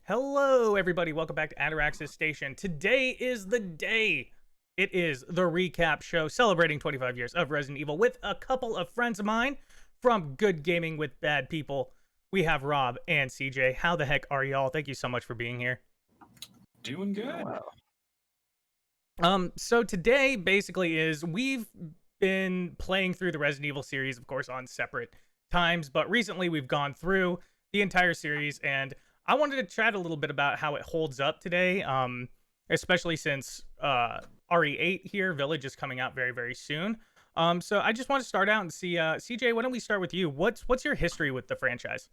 Hello, everybody. Welcome back to Ataraxis Station. Today is the day. It is the recap show celebrating 25 years of Resident Evil with a couple of friends of mine from Good Gaming with Bad People. We have Rob and CJ. How the heck are y'all? Thank you so much for being here. Doing good. So today basically is we've been playing through the Resident Evil series, of course, on separate times, but recently we've gone through the entire series, and I wanted to chat a little bit about how it holds up today, especially since RE8 here, Village, is coming out very, very soon. So I just want to start out and see, CJ, why don't we start with you? What's your history with the franchise?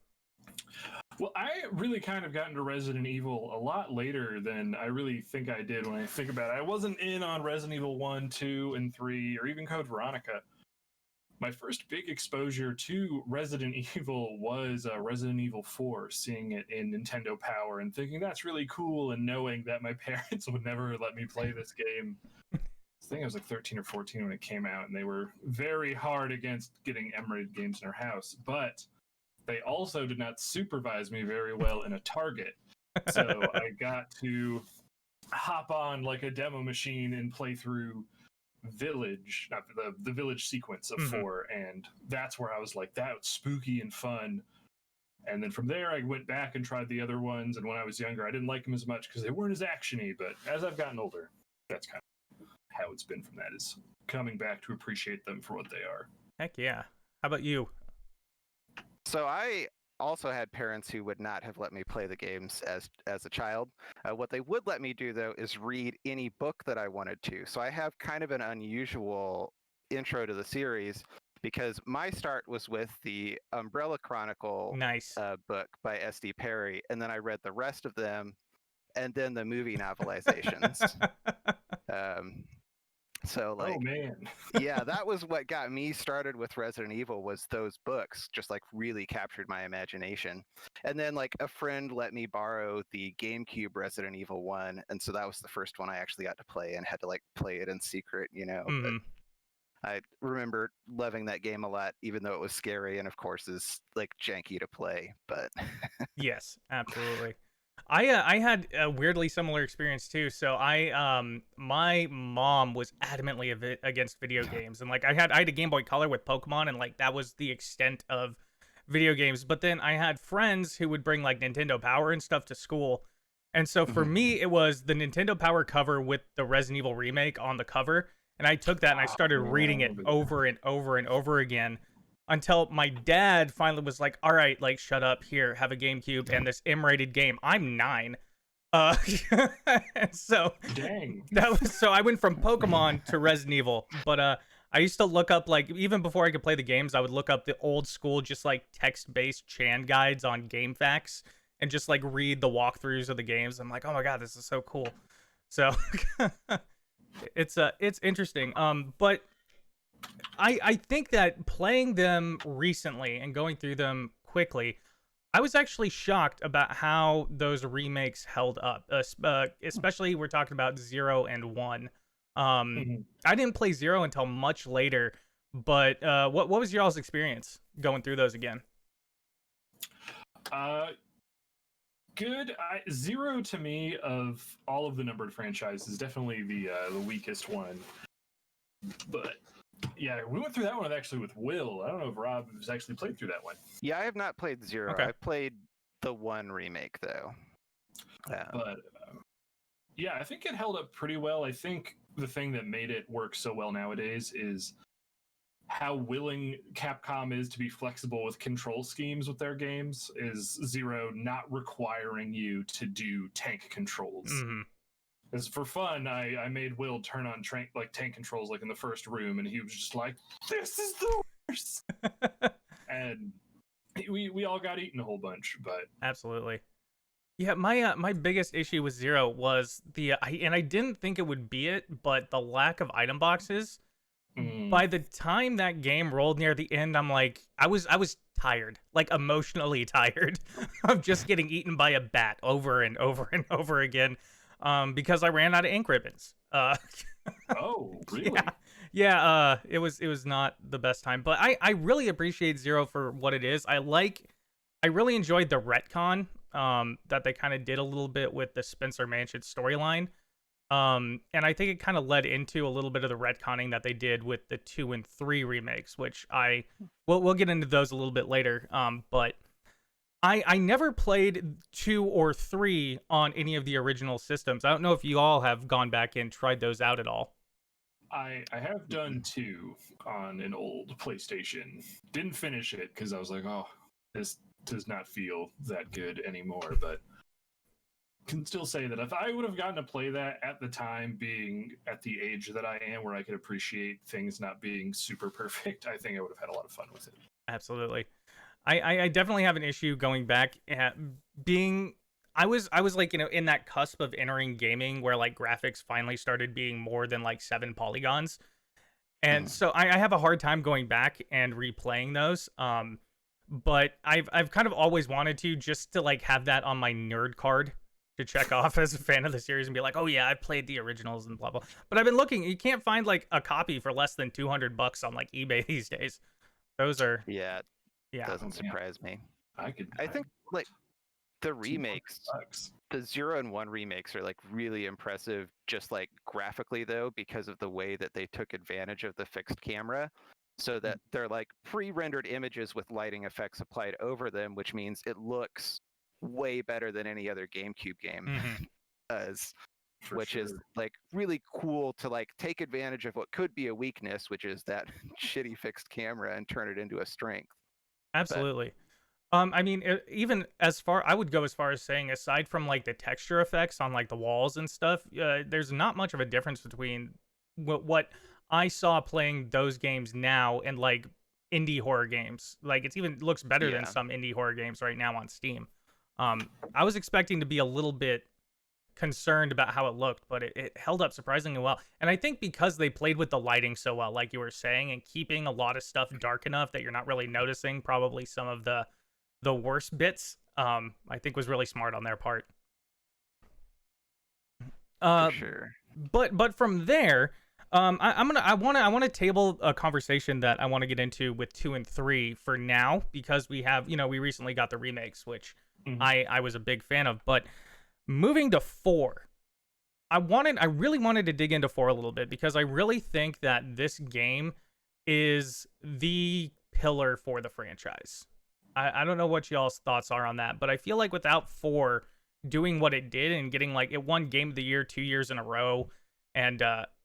Well, I really kind of got into Resident Evil a lot later than I really think I did when I think about it. I wasn't in on Resident Evil 1, 2, and 3, or even Code Veronica. My first big exposure to Resident Evil was Resident Evil 4, seeing it in Nintendo Power and thinking that's really cool, and knowing that my parents would never let me play this game. I think I was like 13 or 14 when it came out, and they were very hard against getting M-rated games in our house, but they also did not supervise me very well in a Target. So I got to hop on like a demo machine and play through Village, not the Village sequence of 4, and that's where I was like, that was spooky and fun. And then from there I went back and tried the other ones, and when I was younger I didn't like them as much because they weren't as actiony, but as I've gotten older, that's kind of how it's been from that, is coming back to appreciate them for what they are. Heck yeah. How about you? So I also had parents who would not have let me play the games as a child. What they would let me do, though, is read any book that I wanted to. So I have kind of an unusual intro to the series because my start was with the Umbrella Chronicle book by S.D. Perry, and then I read the rest of them, and then the movie novelizations. So like, oh man. Yeah, that was what got me started with Resident Evil, was those books just like really captured my imagination. And then like a friend let me borrow the GameCube Resident Evil 1, and so that was the first one I actually got to play and had to like play it in secret, you know. But I remember loving that game a lot, even though it was scary and of course is like janky to play, but Yes, absolutely. I had a weirdly similar experience too. So my mom was adamantly against video games, and like I had a Game Boy Color with Pokemon, and like that was the extent of video games. But then I had friends who would bring like Nintendo Power and stuff to school, and so for me it was the Nintendo Power cover with the Resident Evil remake on the cover, and I took that and I started reading it over and over and over again, until my dad finally was like, all right, like, shut up, here, have a GameCube and this M-rated game. I'm 9. So dang. So I went from Pokemon to Resident Evil, but I used to look up, like, even before I could play the games, I would look up the old school, just like text-based Chan guides on GameFAQs and just like read the walkthroughs of the games. I'm like, oh my god, this is so cool. So it's interesting. But I think that playing them recently and going through them quickly, I was actually shocked about how those remakes held up. Especially we're talking about 0 and 1. I didn't play 0 until much later, but what was y'all's experience going through those again? Good. 0 to me, of all of the numbered franchises, is definitely the weakest one. But yeah, we went through that one actually with Will. I don't know if Rob has actually played through that one. Yeah, I have not played 0. Okay. I played the 1 remake though. But yeah, I think it held up pretty well. I think the thing that made it work so well nowadays is how willing Capcom is to be flexible with control schemes with their games. Is 0 not requiring you to do tank controls. As for fun, I made Will turn on tank controls like in the first room, and he was just like, "This is the worst." And we all got eaten a whole bunch, but absolutely. Yeah, my biggest issue with 0 was and I didn't think it would be it, but the lack of item boxes. By the time that game rolled near the end, I'm like, I was tired, like emotionally tired of just getting eaten by a bat over and over and over again. Because I ran out of ink ribbons. Oh, really? Yeah. It was not the best time, but I really appreciate 0 for what it is. I really enjoyed the retcon that they kind of did a little bit with the Spencer Mansion storyline. And I think it kind of led into a little bit of the retconning that they did with the 2 and 3 remakes, which we'll get into those a little bit later. But I never played 2 or 3 on any of the original systems. I don't know if you all have gone back and tried those out at all. I have done 2 on an old PlayStation. Didn't finish it because I was like, oh, this does not feel that good anymore. But can still say that if I would have gotten to play that at the time, being at the age that I am, where I could appreciate things not being super perfect, I think I would have had a lot of fun with it. Absolutely. I definitely have an issue going back at being I was like, in that cusp of entering gaming where like graphics finally started being more than like 7 polygons. And so I have a hard time going back and replaying those. But I've kind of always wanted to, just to like have that on my nerd card to check off as a fan of the series and be like, oh yeah, I played the originals and blah blah. But I've been looking, you can't find like a copy for less than $200 on like eBay these days. Those are Yeah, yeah. doesn't surprise me. I think like the remakes, the 0 and 1 remakes are like really impressive, just like graphically though, because of the way that they took advantage of the fixed camera, so that they're like pre-rendered images with lighting effects applied over them, which means it looks way better than any other GameCube game does. Which is like really cool to like take advantage of what could be a weakness, which is that shitty fixed camera, and turn it into a strength. Absolutely. I mean, even I would go as far as saying, aside from like the texture effects on like the walls and stuff, there's not much of a difference between what I saw playing those games now and like indie horror games. Like it's even looks better than some indie horror games right now on Steam. I was expecting to be a little bit concerned about how it looked, but it held up surprisingly well. And I think because they played with the lighting so well, like you were saying, and keeping a lot of stuff dark enough that you're not really noticing probably some of the worst bits, I think was really smart on their part. For sure. But from there, I want to table a conversation that I want to get into with 2 and 3 for now, because we have, we recently got the remakes, which I was a big fan of. But moving to 4, I really wanted to dig into 4 a little bit, because I really think that this game is the pillar for the franchise. I don't know what y'all's thoughts are on that, but I feel like without 4 doing what it did and getting like it won Game of the Year 2 years in a row, and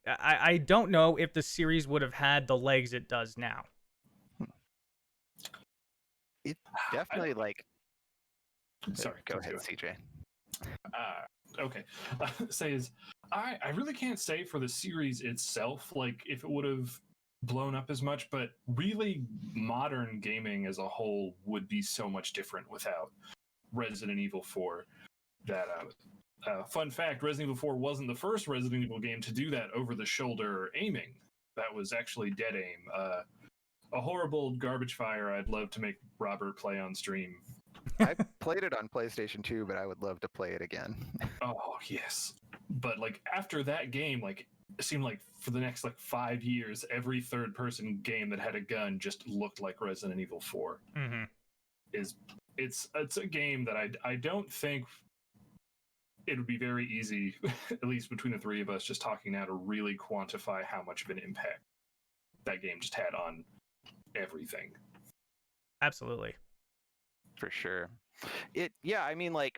I don't know if the series would have had the legs it does now. It definitely like. Sorry, go ahead, CJ. Okay. I really can't say for the series itself, like if it would have blown up as much, but really modern gaming as a whole would be so much different without Resident Evil 4. That fun fact, Resident Evil 4 wasn't the first Resident Evil game to do that over-the-shoulder aiming. That was actually dead aim. A horrible garbage fire I'd love to make Robert play on stream. I played it on PlayStation 2, but I would love to play it again. Oh, yes. But like after that game, like it seemed like for the next like 5 years, every third-person game that had a gun just looked like Resident Evil 4. It's a game that I don't think it would be very easy, at least between the three of us just talking now, to really quantify how much of an impact that game just had on everything. Absolutely. For sure. I mean, like,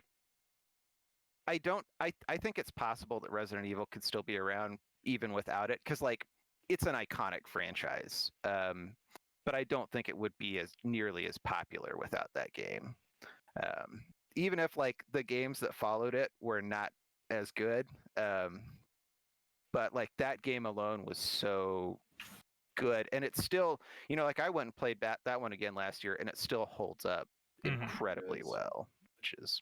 I think it's possible that Resident Evil could still be around even without it, because like it's an iconic franchise. But I don't think it would be as nearly as popular without that game. Even if like the games that followed it were not as good, but like that game alone was so good, and it's still, like I went and played that one again last year, and it still holds up incredibly well, which is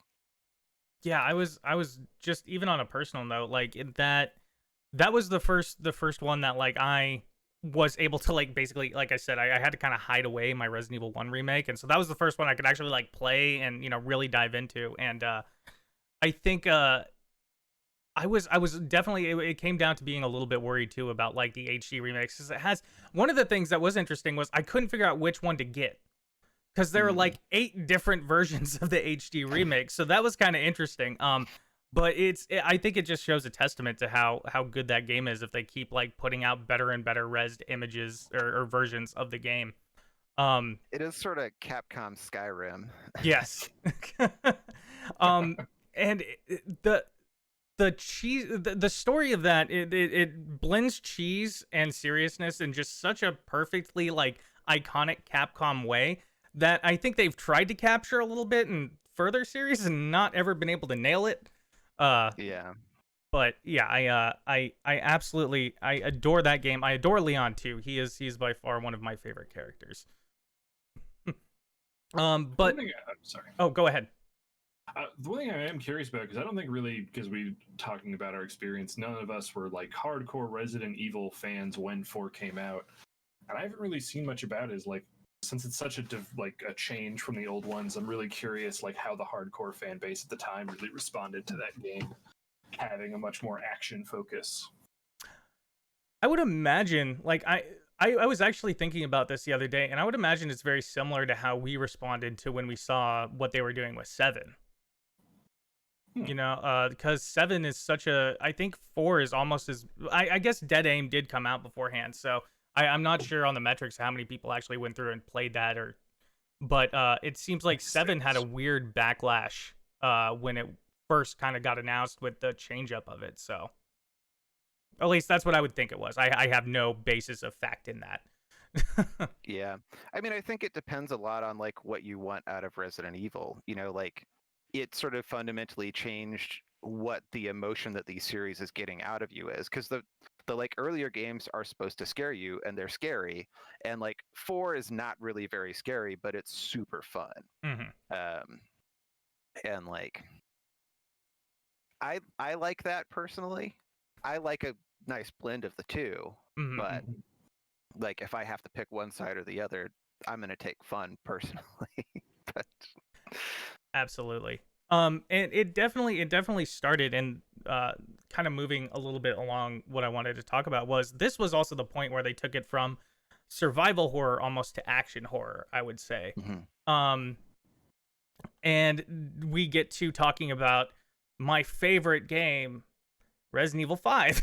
I was just, even on a personal note, like that was the first one that like I was able to like, basically, like I said, I had to kind of hide away my Resident Evil 1 remake, and so that was the first one I could actually like play and really dive into. And I think I was definitely, it came down to being a little bit worried too about like the HD remakes, because it has, one of the things that was interesting was I couldn't figure out which one to get. because there are like 8 different versions of the HD remake, so that was kind of interesting. But I think it just shows a testament to how good that game is if they keep like putting out better and better resed images or versions of the game. It is sort of Capcom Skyrim. Yes. And the cheese, the story of that, it blends cheese and seriousness in just such a perfectly like iconic Capcom way that I think they've tried to capture a little bit in further series and not ever been able to nail it. Yeah. But yeah, I absolutely I adore that game. I adore Leon too. He's by far one of my favorite characters. But I'm sorry. oh, go ahead. The one thing I am curious about, because I don't think really, because we talking about our experience, none of us were like hardcore Resident Evil fans when 4 came out, and I haven't really seen much about it. Is like, since it's such a a change from the old ones, I'm really curious like how the hardcore fan base at the time really responded to that game having a much more action focus. I would imagine, like, I was actually thinking about this the other day, and I would imagine it's very similar to how we responded to when we saw what they were doing with 7. You know, because 7 is such a. I think 4 is almost as. I guess Dead Aim did come out beforehand, so I'm not sure on the metrics how many people actually went through and played that, but it seems like 7 had a weird backlash when it first kind of got announced with the change up of it. So at least that's what I would think it was. I have no basis of fact in that. Yeah. I mean, I think it depends a lot on like what you want out of Resident Evil. You know, like it sort of fundamentally changed what the emotion that the series is getting out of you is, because the like earlier games are supposed to scare you and they're scary, and like 4 is not really very scary, but it's super fun. And like I like that personally. I like a nice blend of the two, but like if I have to pick one side or the other, I'm gonna take fun personally. But Absolutely. And it definitely started, and kind of moving a little bit along what I wanted to talk about was this was also the point where they took it from survival horror almost to action horror, I would say. And we get to talking about my favorite game, Resident Evil 5.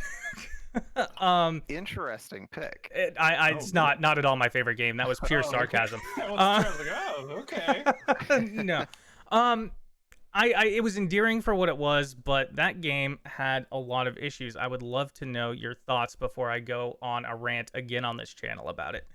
Interesting pick. It's not at all my favorite game. That was pure sarcasm. Okay. I was like, oh, okay. No. It was endearing for what it was, but that game had a lot of issues. I would love to know your thoughts before I go on a rant again on this channel about it.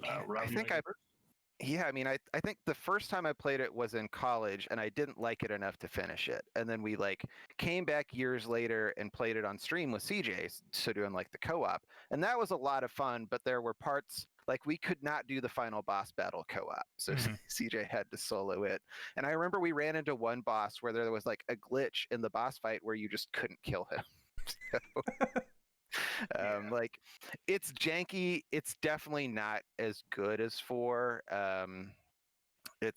I mean, I think the first time I played it was in college, and I didn't like it enough to finish it. And then we like came back years later and played it on stream with CJ, so doing like the co-op, and that was a lot of fun. But there were parts like we could not do the final boss battle co-op, so CJ had to solo it. And I remember we ran into one boss where there was like a glitch in the boss fight where you just couldn't kill him. Like it's janky. It's definitely not as good as 4. It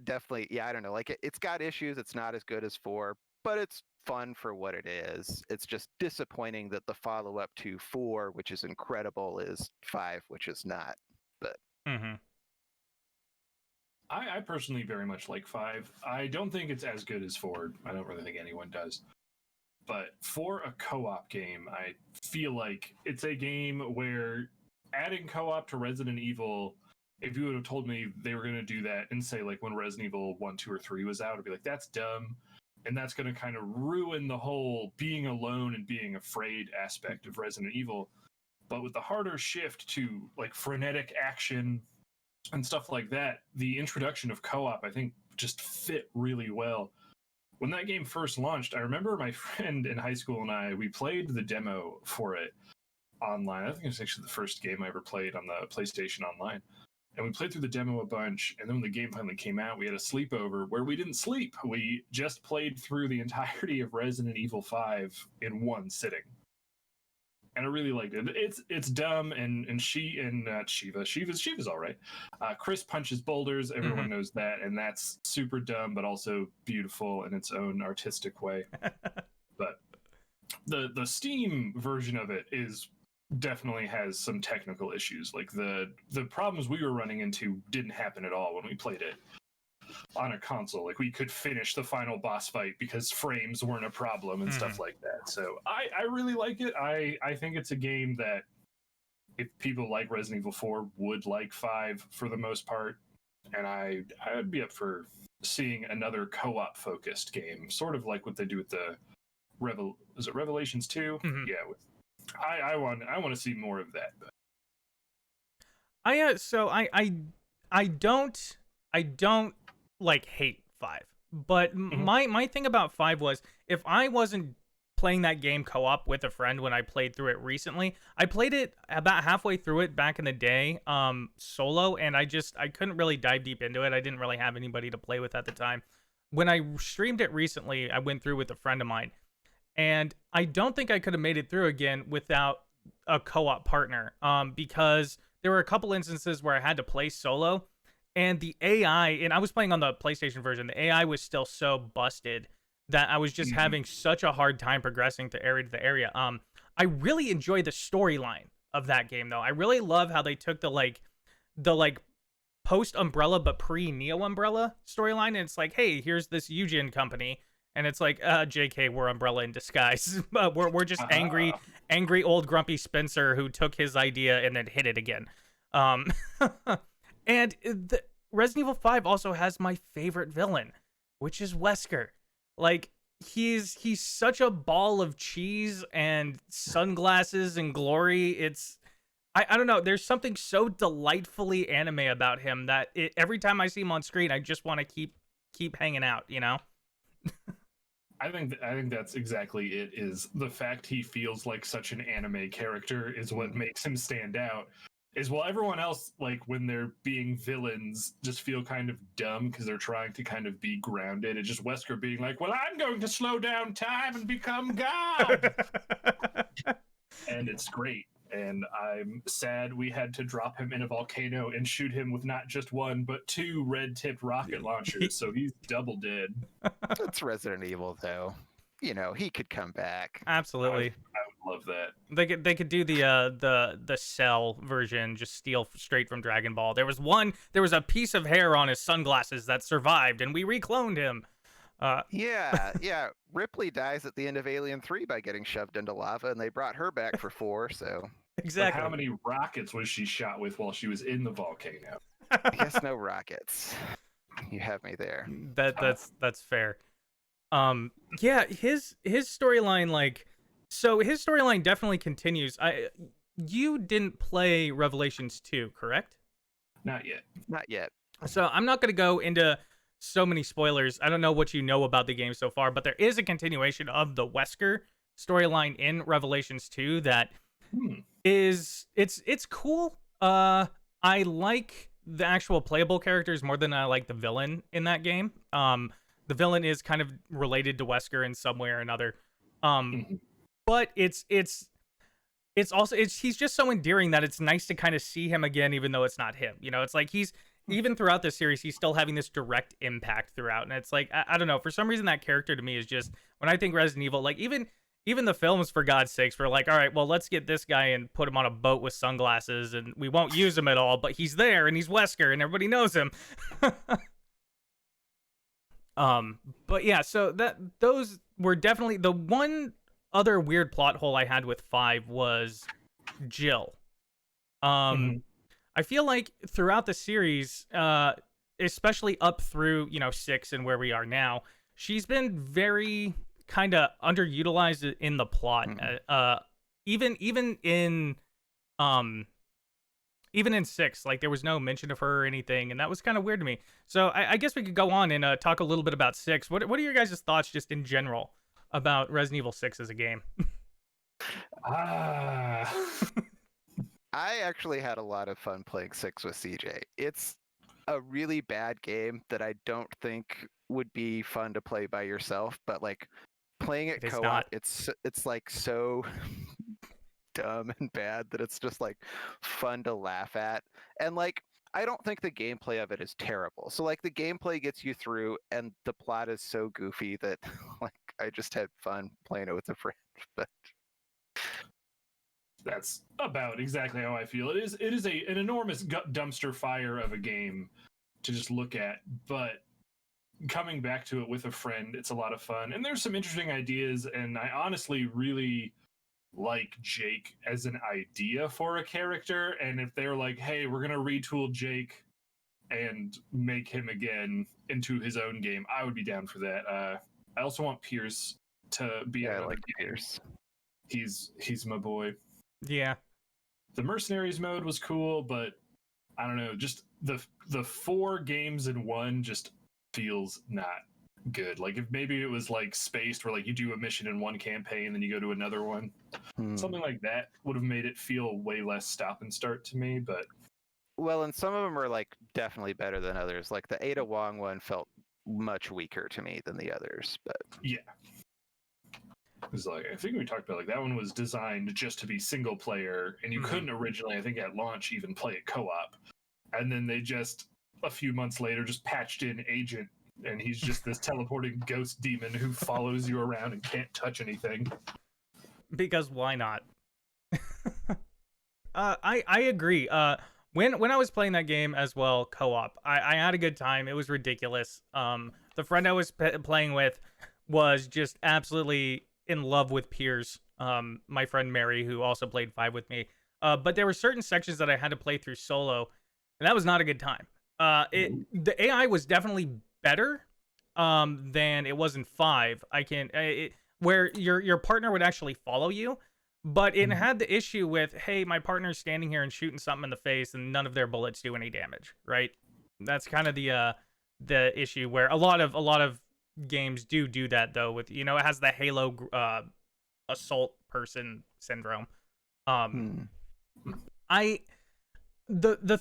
definitely, yeah, I don't know, like it's got issues. It's not as good as 4, but it's fun for what it is. It's just disappointing that the follow-up to 4, which is incredible, is 5, which is not. But I personally very much like 5. I don't think it's as good as 4. I don't really think anyone does. But for a co-op game, I feel like it's a game where adding co-op to Resident Evil, if you would have told me they were going to do that and say like when Resident Evil 1, 2, or 3 was out, I'd be like, that's dumb. And that's going to kind of ruin the whole being alone and being afraid aspect of Resident Evil. But with the harder shift to like frenetic action and stuff like that, the introduction of co-op, I think, just fit really well. When that game first launched, I remember my friend in high school and we played the demo for it online. I think it was actually the first game I ever played on the PlayStation Online. And we played through the demo a bunch, and then when the game finally came out, we had a sleepover where we didn't sleep. We just played through the entirety of Resident Evil 5 in one sitting. And I really liked it. It's dumb, and Shiva's all right. Chris punches boulders. Everyone knows that, and that's super dumb, but also beautiful in its own artistic way. But the Steam version of it is definitely has some technical issues. Like the problems we were running into didn't happen at all when we played it on a console. Like we could finish the final boss fight because frames weren't a problem and stuff like that. So I really like it. I think it's a game that if people like Resident Evil 4 would like 5 for the most part. And I would be up for seeing another co-op focused game, sort of like what they do with the is it Revelations 2? Mhm. Yeah, I want to see more of that. But. I don't like hate 5. But my thing about 5 was if I wasn't playing that game co-op with a friend when I played through it recently, I played it about halfway through it back in the day solo, and I couldn't really dive deep into it. I didn't really have anybody to play with at the time. When I streamed it recently, I went through with a friend of mine, and I don't think I could have made it through again without a co-op partner because there were a couple instances where I had to play solo, and the AI, and I was playing on the PlayStation version, the AI was still so busted that I was just having such a hard time progressing to area to area. I really enjoy the storyline of that game though. I really love how they took the post Umbrella but pre Neo Umbrella storyline, and it's like, hey, here's this Eugen company, and it's like, JK, we're Umbrella in disguise. we're just angry old grumpy Spencer who took his idea and then hit it again. And the Resident Evil 5 also has my favorite villain, which is Wesker. Like, he's such a ball of cheese and sunglasses and glory. I don't know. There's something so delightfully anime about him that every time I see him on screen, I just want to keep hanging out, you know? I think that's exactly it. Is the fact he feels like such an anime character is what makes him stand out. Is while everyone else, like when they're being villains, just feel kind of dumb because they're trying to kind of be grounded. It's just Wesker being like, "Well, I'm going to slow down time and become God," and it's great. And I'm sad we had to drop him in a volcano and shoot him with not just one but 2 red-tipped rocket launchers. So he's double dead. It's Resident Evil, though. You know, he could come back. Absolutely. I would love that. They could do the Cell version, just steal straight from Dragon Ball. There was a piece of hair on his sunglasses that survived, and we recloned him. Yeah. Ripley dies at the end of Alien 3 by getting shoved into lava, and they brought her back for 4. So exactly. But how many rockets was she shot with while she was in the volcano? I guess no rockets. You have me there. That's fair. Yeah, his storyline, like, so his storyline definitely continues. You didn't play Revelations 2, correct? Not yet. So I'm not going to go into so many spoilers. I don't know what you know about the game so far, but there is a continuation of the Wesker storyline in Revelations 2 that is it's cool. I like the actual playable characters more than I like the villain in that game. The villain is kind of related to Wesker in some way or another. But it's also he's just so endearing that it's nice to kind of see him again, even though it's not him. You know, it's like he's even throughout the series, he's still having this direct impact throughout. And it's like, I don't know, for some reason that character to me is just, when I think Resident Evil, like even the films, for God's sakes, were like, all right, well, let's get this guy and put him on a boat with sunglasses and we won't use him at all, but he's there and he's Wesker and everybody knows him. But yeah, so those were definitely the one other weird plot hole I had with 5 was Jill. I feel like throughout the series, especially up through 6 and where we are now, she's been very kind of underutilized in the plot. Even in 6, like there was no mention of her or anything, and that was kind of weird to me. So I guess we could go on and talk a little bit about 6. What are your guys' thoughts just in general about Resident Evil 6 as a game? I actually had a lot of fun playing 6 with CJ. It's a really bad game that I don't think would be fun to play by yourself, but like playing it co-op, it's like so dumb and bad that it's just like fun to laugh at. And like I don't think the gameplay of it is terrible. So like the gameplay gets you through and the plot is so goofy that like I just had fun playing it with a friend. But That's about exactly how I feel. It is an enormous dumpster fire of a game to just look at, but coming back to it with a friend, it's a lot of fun. And there's some interesting ideas, and I honestly really like Jake as an idea for a character. And if they're like, hey, we're gonna retool Jake and make him again into his own game, I would be down for that. I also want Pierce to be Yeah, in I like game. Pierce. He's my boy. Yeah. The Mercenaries mode was cool, but I don't know, just the 4 games in one just feels not good. Like if maybe it was like spaced where like you do a mission in one campaign, then you go to another one. Something like that would have made it feel way less stop and start to me, but Well, and some of them are like definitely better than others. Like the Ada Wong one felt much weaker to me than the others, but yeah. It's like I think we talked about like that one was designed just to be single player, and you couldn't originally, I think at launch, even play it co-op. And then they just a few months later just patched in Agent, and he's just this teleporting ghost demon who follows you around and can't touch anything. Because why not? I agree. When I was playing that game as well, co-op, I had a good time. It was ridiculous. The friend I was playing with was just absolutely in love with Piers. My friend Mary, who also played 5 with me. But there were certain sections that I had to play through solo, and that was not a good time. The AI was definitely better than it was in 5. Where your partner would actually follow you. But it had the issue with, hey, my partner's standing here and shooting something in the face, and none of their bullets do any damage, right? That's kind of the issue where a lot of games do that though. With it has the Halo assault person syndrome. The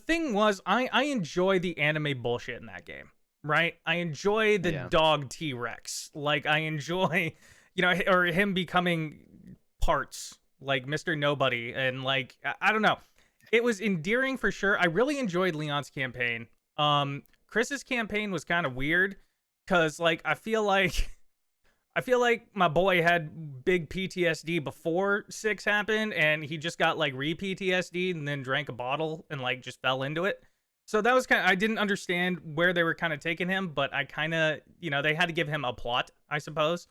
thing was, I enjoy the anime bullshit in that game, right? I enjoy the dog T-Rex, like I enjoy, or him becoming parts. Like Mr. Nobody, and like I don't know, it was endearing for sure. I really enjoyed Leon's campaign. Chris's campaign was kind of weird because like I feel like my boy had big PTSD before 6 happened, and he just got like re-PTSD and then drank a bottle and like just fell into it. So that was I didn't understand where they were kind of taking him, but I kind of they had to give him a plot, I suppose.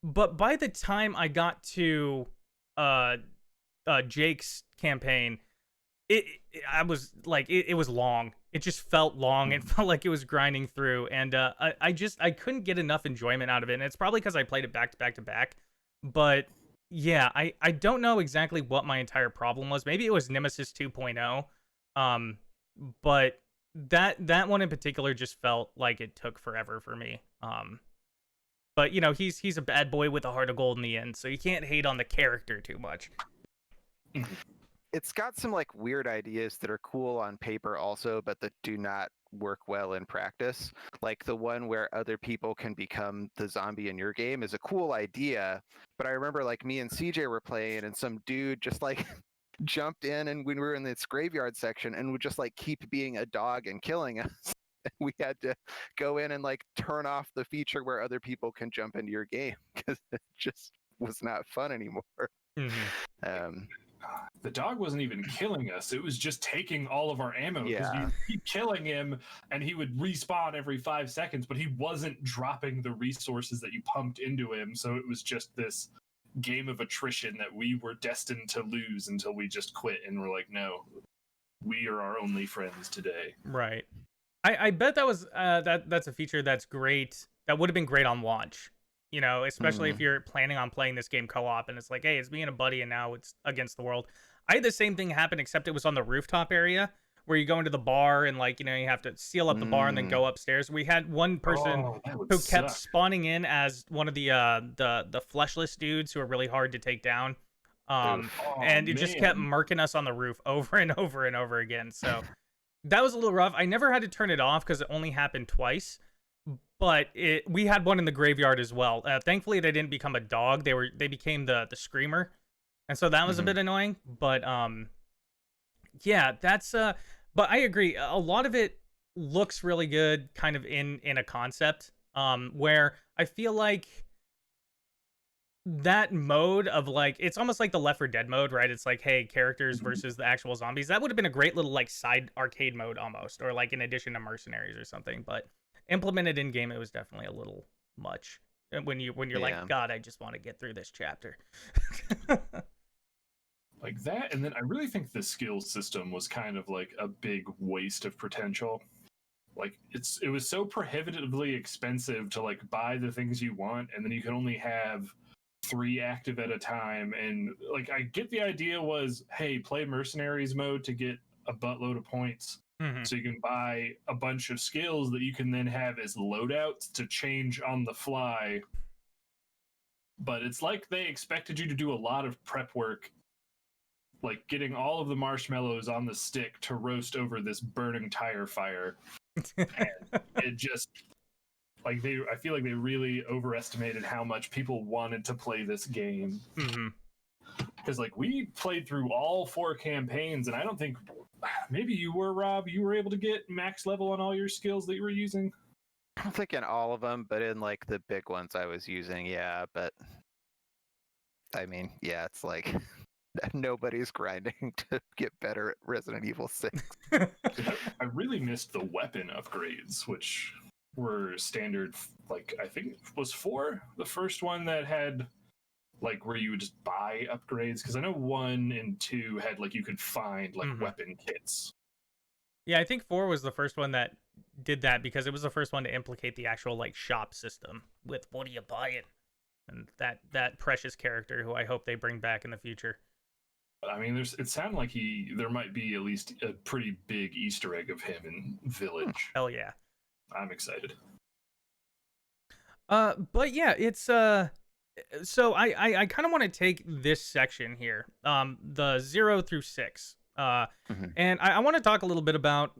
But by the time I got to Jake's campaign, I was like, it was long. It just felt long. It felt like it was grinding through, and I couldn't get enough enjoyment out of it. And it's probably because I played it back to back to back. But yeah, I don't know exactly what my entire problem was. Maybe it was Nemesis 2.0. But that one in particular just felt like it took forever for me. But he's a bad boy with a heart of gold in the end, so you can't hate on the character too much. It's got some like weird ideas that are cool on paper also, but that do not work well in practice. Like the one where other people can become the zombie in your game is a cool idea, but I remember like me and CJ were playing and some dude just like jumped in, and when we were in this graveyard section, and would just like keep being a dog and killing us. We had to go in and like turn off the feature where other people can jump into your game because it just was not fun anymore. The dog wasn't even killing us. It was just taking all of our ammo because you keep killing him and he would respawn every 5 seconds, but he wasn't dropping the resources that you pumped into him. So it was just this game of attrition that we were destined to lose until we just quit and were like, no, we are our only friends today. Right. I bet that was that's a feature that's great. That would have been great on launch. Especially if you're planning on playing this game co-op and it's like, hey, it's me and a buddy and now it's against the world. I had the same thing happen, except it was on the rooftop area where you go into the bar and like, you have to seal up the bar and then go upstairs. We had one person who kept spawning in as one of the fleshless dudes who are really hard to take down. And it just kept murking us on the roof over and over and over again. So that was a little rough. I never had to turn it off because it only happened twice. But we had one in the graveyard as well. Thankfully, they didn't become a dog. They became the screamer, and so that was a bit annoying. But yeah, that's But I agree. A lot of it looks really good, kind of in a concept. Where I feel like that mode of like, it's almost like the Left 4 Dead mode, right? It's like, hey, characters Mhm. versus the actual zombies. That would have been a great little like side arcade mode almost, or like in addition to mercenaries or something. But implemented in game, it was definitely a little much. And when you're like, Yeah. God, I just want to get through this chapter. Like that, and then I really think the skills system was kind of like a big waste of potential. Like it was so prohibitively expensive to like buy the things you want, and then you could only have 3 active at a time. And like I get the idea was, hey, play mercenaries mode to get a buttload of points, Hmm. so you can buy a bunch of skills that you can then have as loadouts to change on the fly. But it's like they expected you to do a lot of prep work, like getting all of the marshmallows on the stick to roast over this burning tire fire. And it just, like, I feel like they really overestimated how much people wanted to play this game. Hmm. Because like we played through all 4 campaigns, and I don't think, maybe you were, Rob, you were able to get max level on all your skills that you were using. I don't think in all of them, but in like the big ones I was using, yeah. But I mean, yeah, it's like nobody's grinding to get better at Resident Evil 6. I really missed the weapon upgrades, which were standard. Like I think it was 4, the first one that had like where you would just buy upgrades, because I know 1 and 2 had like you could find like Mhm. weapon kits. Yeah, I think 4 was the first one that did that because it was the first one to implicate the actual like shop system with what are you buying? And that precious character who I hope they bring back in the future. I mean, it sounded like there might be at least a pretty big Easter egg of him in Village. Hell yeah. I'm excited. But yeah, it's so I kind of want to take this section here, the 0 through 6, Mhm. and I want to talk a little bit about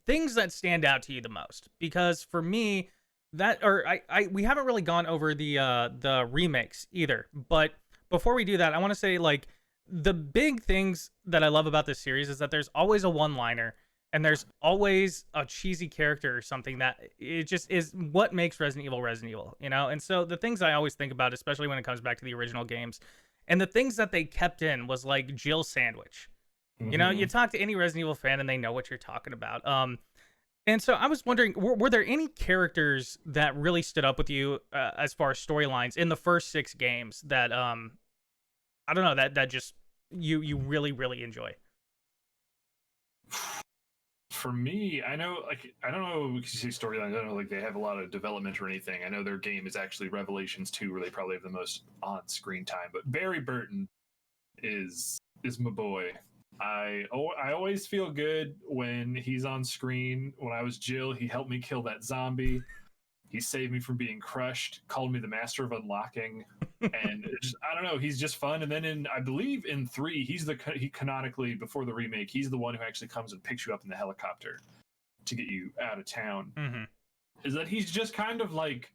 things that stand out to you the most, because for me, that or I we haven't really gone over the remakes either. But before we do that, I want to say like the big things that I love about this series is that there's always a one-liner and there's always a cheesy character or something that it just is what makes Resident Evil, you know? And so the things I always think about, especially when it comes back to the original games, and the things that they kept in was like Jill Sandwich. You know, you Mhm. talk to any Resident Evil fan and they know what you're talking about. And so I was wondering, were there any characters that really stood up with you as far as storylines in the first 6 games that I don't know that just you really enjoy? For me, I know, like, I don't know, we can see storylines. I don't know, like, they have a lot of development or anything. I know their game is actually Revelations 2, where they probably have the most on-screen time. But Barry Burton is my boy. I always feel good when he's on screen. When I was Jill, he helped me kill that zombie. He saved me from being crushed, called me the master of unlocking, and I don't know, he's just fun. And then I believe in 3, he canonically, before the remake, he's the one who actually comes and picks you up in the helicopter to get you out of town. Mm-hmm. Is that he's just kind of like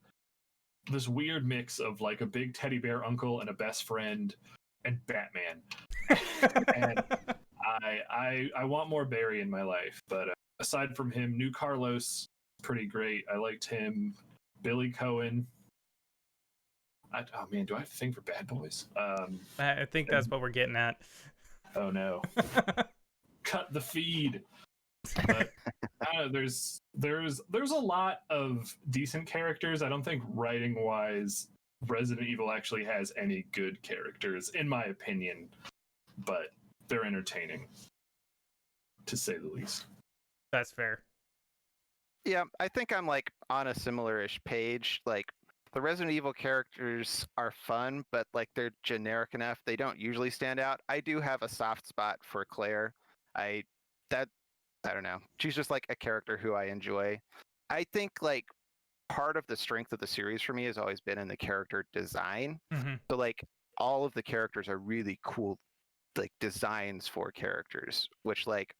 this weird mix of like a big teddy bear uncle and a best friend and Batman. And I want more Barry in my life, but aside from him, New Carlos, pretty great. I liked him. Billy Cohen. Oh man, do I have to think for Bad Boys? I think that's what we're getting at. Oh no, cut the feed. But I don't know, there's a lot of decent characters. I don't think writing wise, Resident Evil actually has any good characters, in my opinion. But they're entertaining, to say the least. That's fair. Yeah, I think I'm like on a similar-ish page. Like the Resident Evil characters are fun, but like they're generic enough. They don't usually stand out. I do have a soft spot for Claire. I that I don't know. She's just like a character who I enjoy. I think like part of the strength of the series for me has always been in the character design. Mm-hmm. So like all of the characters are really cool like designs for characters, which like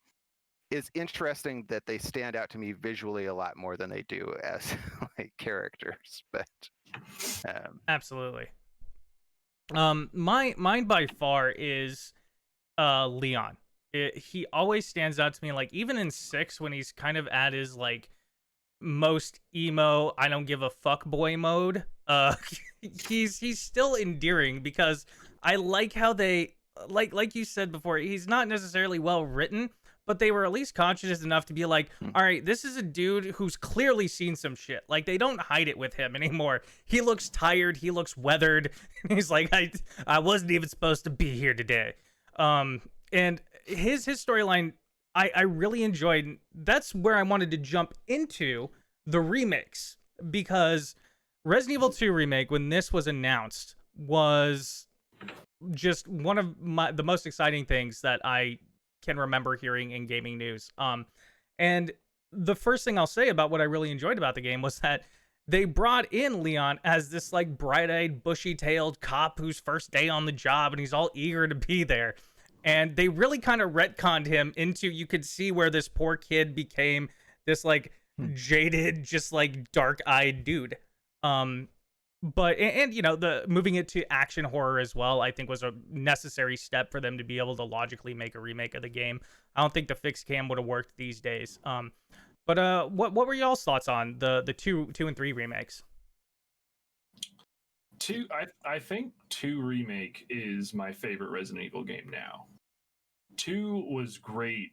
is interesting that they stand out to me visually a lot more than they do as like characters. But Absolutely. Mine by far is Leon. He always stands out to me, like even in 6 when he's kind of at his like most emo, I don't give a fuck boy mode, he's still endearing because I like how they like you said before, he's not necessarily well written, but they were at least conscious enough to be like, all right, this is a dude who's clearly seen some shit. Like, they don't hide it with him anymore. He looks tired, he looks weathered. He's like, I wasn't even supposed to be here today. And his storyline I really enjoyed. That's where I wanted to jump into the remakes, because Resident Evil 2 Remake, when this was announced, was just one of the most exciting things that I can remember hearing in gaming news. And the first thing I'll say about what I really enjoyed about the game was that they brought in Leon as this like bright-eyed, bushy-tailed cop whose first day on the job, and he's all eager to be there. And they really kind of retconned him into, you could see where this poor kid became this like jaded, just like dark-eyed dude. But you know, the moving it to action horror as well, I think was a necessary step for them to be able to logically make a remake of the game. I don't think the fixed cam would have worked these days. But what were y'all's thoughts on the 2 and 3 remakes? I think 2 Remake is my favorite Resident Evil game now. 2 was great.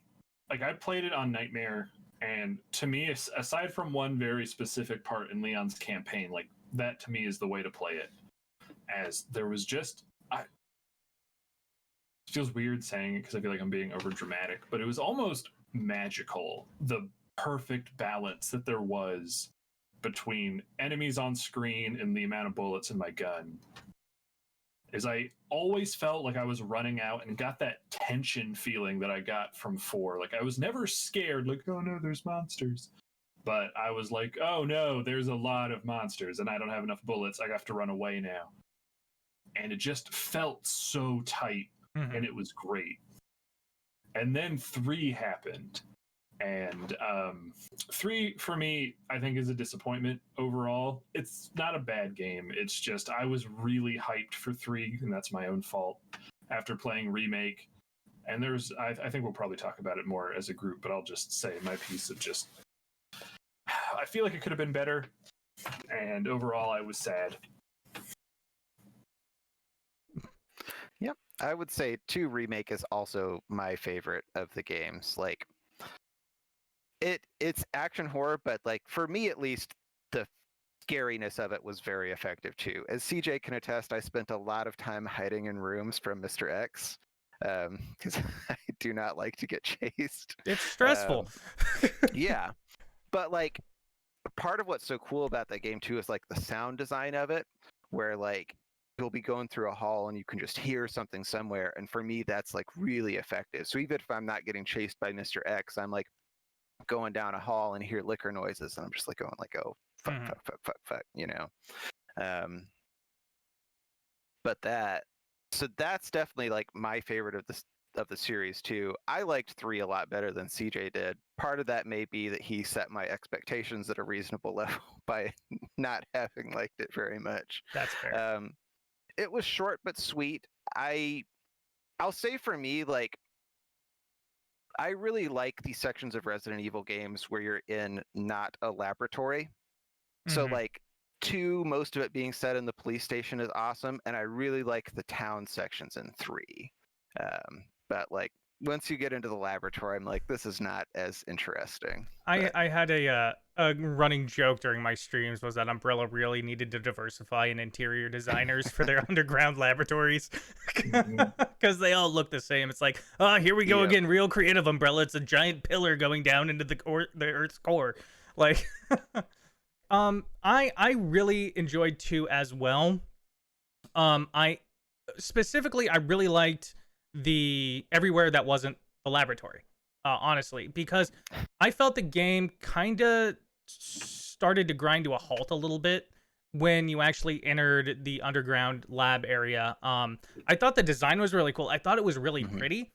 Like, I played it on Nightmare, and to me, aside from one very specific part in Leon's campaign, like, that to me is the way to play it. As there was just... it feels weird saying it because I feel like I'm being over dramatic, but it was almost magical, the perfect balance that there was between enemies on screen and the amount of bullets in my gun. Is I always felt like I was running out and got that tension feeling that I got from 4. Like, I was never scared, like, oh no, there's monsters. But I was like, oh no, there's a lot of monsters and I don't have enough bullets. I have to run away now. And it just felt so tight, and it was great. And then 3 happened. And 3 for me, I think, is a disappointment overall. It's not a bad game. It's just I was really hyped for 3, and that's my own fault, after playing Remake. And there's, I think we'll probably talk about it more as a group, but I'll just say my piece of just, I feel like it could have been better. And overall, I was sad. Yep. I would say 2 Remake is also my favorite of the games. Like, it's action horror, but like for me at least, the scariness of it was very effective too. As CJ can attest, I spent a lot of time hiding in rooms from Mr. X because I do not like to get chased. It's stressful. Yeah, but like part of what's so cool about that game too is like the sound design of it, where like you'll be going through a hall and you can just hear something somewhere, and for me that's like really effective. So even if I'm not getting chased by Mr. X, I'm like going down a hall and hear liquor noises, and I'm just like going like, oh fuck, fuck, you know. But that's definitely like my favorite of the series too. I liked 3 a lot better than CJ did. Part of that may be that he set my expectations at a reasonable level by not having liked it very much. That's fair. It was short but sweet. I'll say for me, like, I really like these sections of Resident Evil games where you're in not a laboratory. So like 2, most of it being set in the police station is awesome, and I really like the town sections in 3. But like once you get into the laboratory, I'm like, this is not as interesting. I had a running joke during my streams was that Umbrella really needed to diversify in interior designers for their underground laboratories, because they all look the same. It's like, oh, here we go again, real creative, Umbrella. It's a giant pillar going down into the Earth's core. Like, I really enjoyed 2 as well. I really liked the everywhere that wasn't the laboratory, honestly, because I felt the game kind of started to grind to a halt a little bit when you actually entered the underground lab area. I thought the design was really cool. I thought it was really pretty,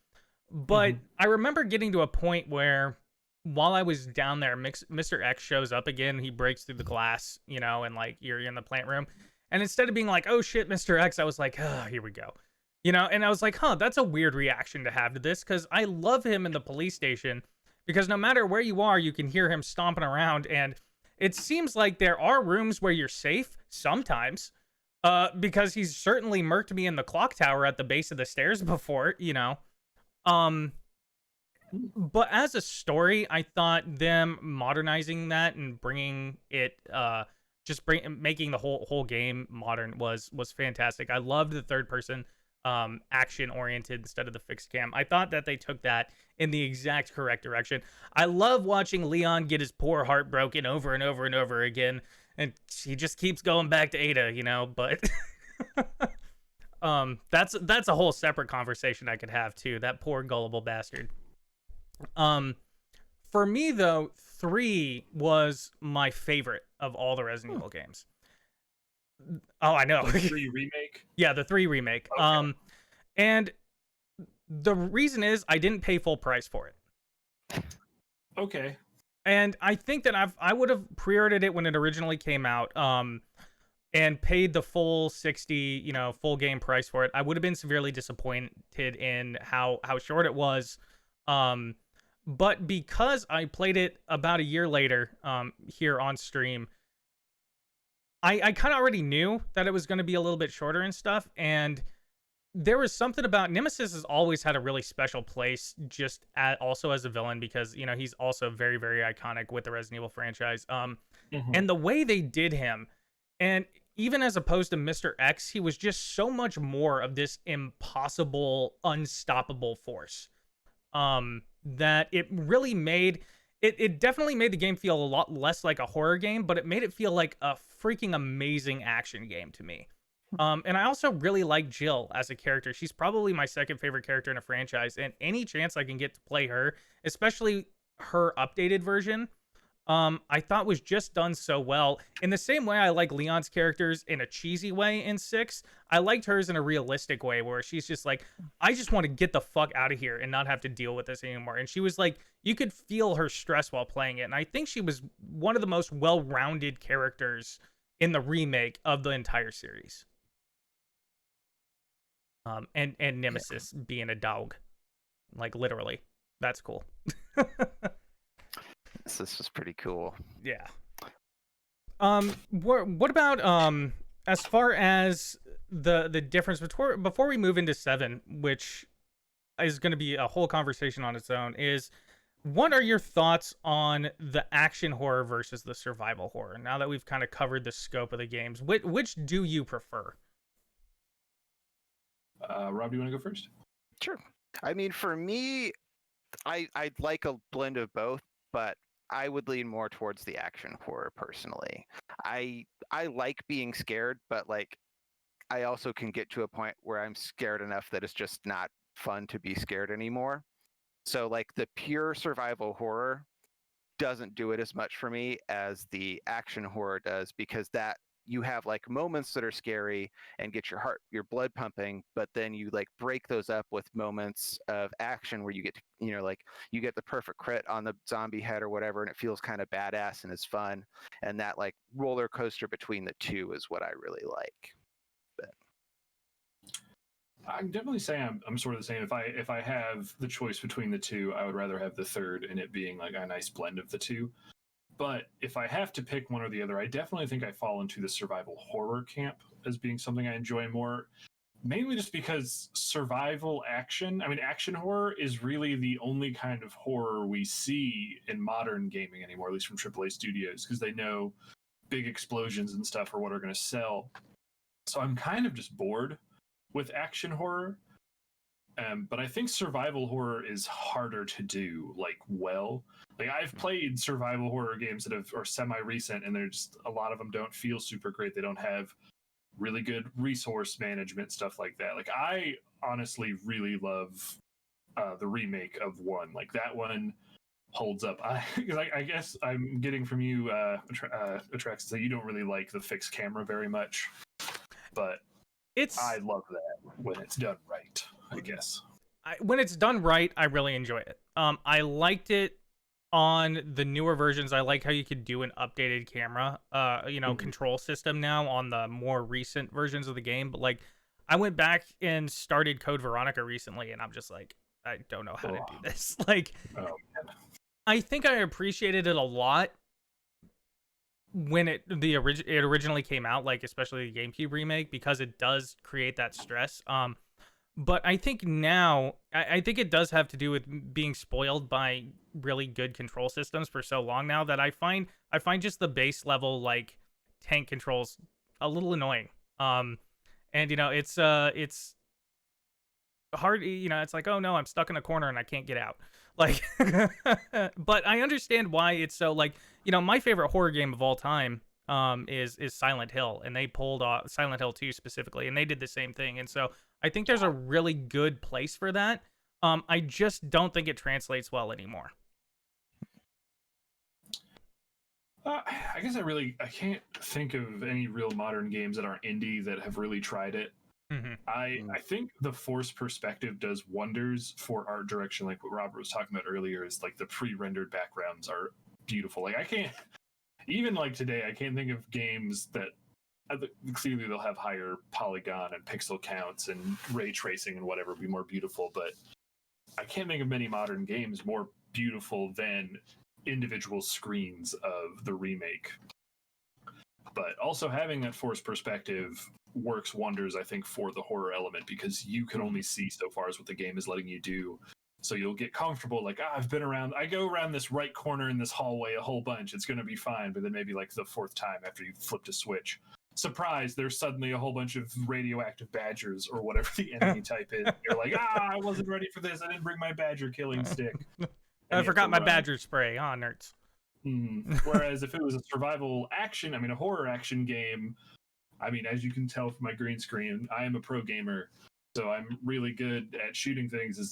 but I remember getting to a point where while I was down there, Mr. X shows up again. He breaks through the glass, you know, and like you're in the plant room. And instead of being like, oh shit, Mr. X, I was like, oh, here we go. You know, and I was like, huh, that's a weird reaction to have to this, because I love him in the police station, because no matter where you are, you can hear him stomping around, and it seems like there are rooms where you're safe sometimes. Because he's certainly murked me in the clock tower at the base of the stairs before, you know. Um, but as a story, I thought them modernizing that and bringing it, making the whole game modern was fantastic. I loved the third person, action oriented instead of the fixed cam. I thought that they took that in the exact correct direction. I love watching Leon get his poor heart broken over and over and over again, and he just keeps going back to Ada, you know. But that's a whole separate conversation I could have too. That poor gullible bastard. For me though, 3 was my favorite of all the Resident Evil games. Oh, I know. Like 3 remake? Yeah, the 3 remake. Okay. And the reason is I didn't pay full price for it. Okay. And I think that I would have pre-ordered it when it originally came out, and paid the full 60, you know, full game price for it. I would have been severely disappointed in how short it was. But because I played it about a year later, here on stream, I kind of already knew that it was going to be a little bit shorter and stuff. And there was something about Nemesis has always had a really special place just also as a villain, because, you know, he's also very, very iconic with the Resident Evil franchise. And the way they did him, and even as opposed to Mr. X, he was just so much more of this impossible, unstoppable force. That it really made it definitely made the game feel a lot less like a horror game, but it made it feel like a freaking amazing action game to me. And I also really like Jill as a character. She's probably my second favorite character in a franchise, and any chance I can get to play her, especially her updated version, I thought was just done so well. In the same way I like Leon's characters in a cheesy way in 6, I liked hers in a realistic way where she's just like, I just want to get the fuck out of here and not have to deal with this anymore. And she was like, you could feel her stress while playing it. And I think she was one of the most well-rounded characters in the remake of the entire series. And Nemesis being a dog, like literally, that's cool. This is just pretty cool. Yeah. What about as far as the difference before we move into 7, which is going to be a whole conversation on its own, is what are your thoughts on the action horror versus the survival horror? Now that we've kind of covered the scope of the games, which do you prefer? Rob, do you want to go first? Sure. I mean, for me, I'd like a blend of both, but I would lean more towards the action horror personally. I like being scared, but like I also can get to a point where I'm scared enough that it's just not fun to be scared anymore. So like the pure survival horror doesn't do it as much for me as the action horror does, because that you have like moments that are scary and get your blood pumping, but then you like break those up with moments of action where you get to, you know, like you get the perfect crit on the zombie head or whatever, and it feels kind of badass and is fun. And that like roller coaster between the two is what I really like. But I can definitely say I'm sort of the same. If I have the choice between the two, I would rather have the third, and it being like a nice blend of the two. But if I have to pick one or the other, I definitely think I fall into the survival horror camp as being something I enjoy more. Mainly just because survival action, I mean, action horror is really the only kind of horror we see in modern gaming anymore, at least from AAA studios, because they know big explosions and stuff are what are going to sell. So I'm kind of just bored with action horror. But I think survival horror is harder to do, like, well. Like, I've played survival horror games that are semi-recent, and there's a lot of them don't feel super great. They don't have really good resource management, stuff like that. Like, I honestly really love the remake of 1. Like, that one holds up. I guess I'm getting from you, Atrax, that you don't really like the fixed camera very much. But I love that when it's done right, I guess. When it's done right, I really enjoy it. I liked it on the newer versions. I like how you could do an updated camera, control system now on the more recent versions of the game. But like, I went back and started Code Veronica recently, and I'm just like, I don't know how to do this. Like, I think I appreciated it a lot when it originally came out, like especially the GameCube remake, because it does create that stress. But I think now, I think it does have to do with being spoiled by really good control systems for so long now, that I find just the base level like tank controls a little annoying. And it's hard. It's like, oh no, I'm stuck in a corner and I can't get out. Like, but I understand why it's so like, my favorite horror game of all time is Silent Hill, and they pulled off Silent Hill 2 specifically, and they did the same thing. And so I think there's a really good place for that. I just don't think it translates well anymore. I guess I can't think of any real modern games that aren't indie that have really tried it. Mm-hmm. I think the forced perspective does wonders for art direction, like what Robert was talking about earlier. Is like the pre-rendered backgrounds are beautiful. Like I can't even like today, I can't think of games that clearly they'll have higher polygon and pixel counts and ray tracing and whatever be more beautiful, but I can't think of many modern games more beautiful than individual screens of the remake. But also having that forced perspective works wonders, I think, for the horror element, because you can only see so far as what the game is letting you do. So you'll get comfortable, like, I go around this right corner in this hallway a whole bunch, it's going to be fine. But then maybe like the fourth time after you've flipped a switch, surprise, there's suddenly a whole bunch of radioactive badgers or whatever the enemy type is. You're like, I wasn't ready for this. I didn't bring my badger killing stick. I forgot my badger spray. Nerds. Whereas if it was a survival action, a horror action game, as you can tell from my green screen, I am a pro gamer, so I'm really good at shooting things. Is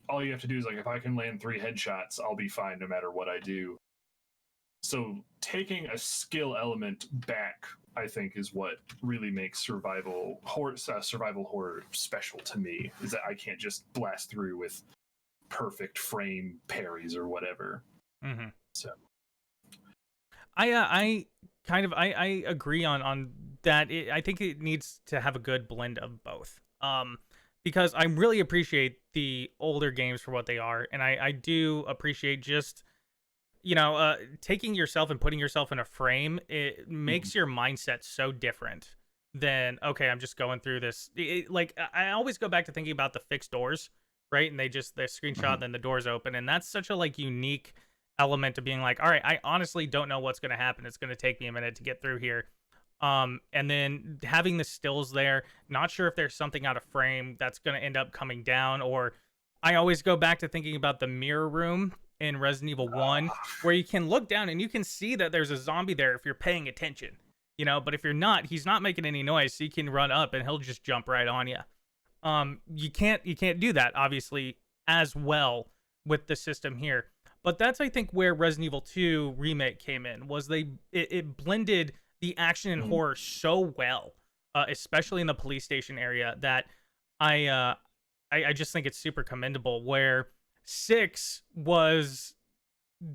all you have to do is, like, if I can land 3 headshots, I'll be fine no matter what I do. So taking a skill element back, I think, is what really makes survival horror special to me. Is that I can't just blast through with perfect frame parries or whatever. Mm-hmm. So I agree on that. I think it needs to have a good blend of both. Because I really appreciate the older games for what they are, and I do appreciate just taking yourself and putting yourself in a frame. It makes your mindset so different than, okay, I'm just going through this. Like, I always go back to thinking about the fixed doors, right? And they screenshot, and then the doors open, and that's such a like unique element of being like, all right, I honestly don't know what's going to happen. It's going to take me a minute to get through here. And then having the stills there, not sure if there's something out of frame that's going to end up coming down. Or I always go back to thinking about the mirror room in Resident Evil 1, where you can look down and you can see that there's a zombie there if you're paying attention, but if you're not, he's not making any noise, so you can run up and he'll just jump right on you. You can't do that, obviously, as well with the system here. But that's, I think, where Resident Evil 2 Remake came in, was it blended the action and horror so well, especially in the police station area, that I just think it's super commendable. Where 6 was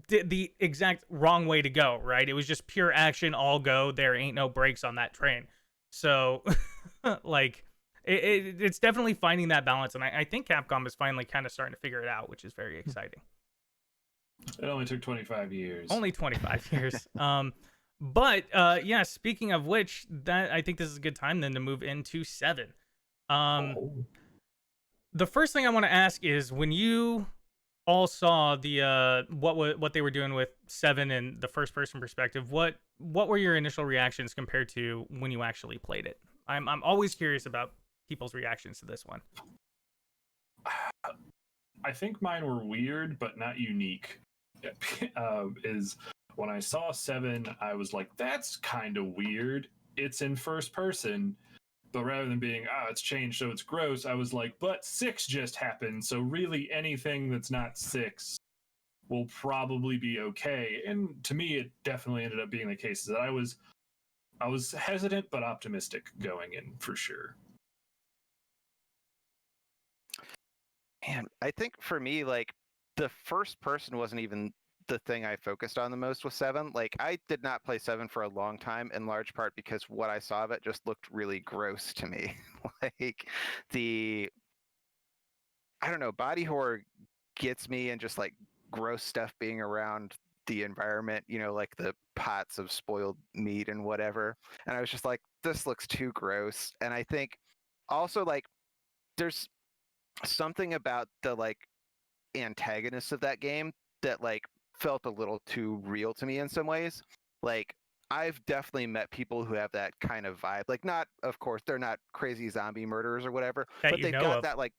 the exact wrong way to go, right? It was just pure action, all go. There ain't no brakes on that train. So, like, it's definitely finding that balance, and I think Capcom is finally kind of starting to figure it out, which is very exciting. It only took 25 years. Only 25 years. But yeah, speaking of which, that I think this is a good time then to move into 7. The first thing I want to ask is, when you all saw the what they were doing with 7 and the first person perspective, what were your initial reactions compared to when you actually played it? I'm always curious about people's reactions to this one. I think mine were weird but not unique. Is when I saw 7, I was like, that's kind of weird. It's in first person. But rather than being, it's changed, so it's gross, I was like, but 6 just happened, so really anything that's not 6 will probably be okay. And to me, it definitely ended up being the case that I was hesitant but optimistic going in, for sure. Man, I think for me, like, the first person wasn't even the thing I focused on the most with 7. Like, I did not play 7 for a long time, in large part because what I saw of it just looked really gross to me. Like, I don't know, body horror gets me, and just like gross stuff being around the environment, like the pots of spoiled meat and whatever. And I was just like, this looks too gross. And I think also like there's something about the like antagonists of that game that like felt a little too real to me in some ways. Like I've definitely met people who have that kind of vibe. Like not, of course, they're not crazy zombie murderers or whatever, That but you they've know got of. that like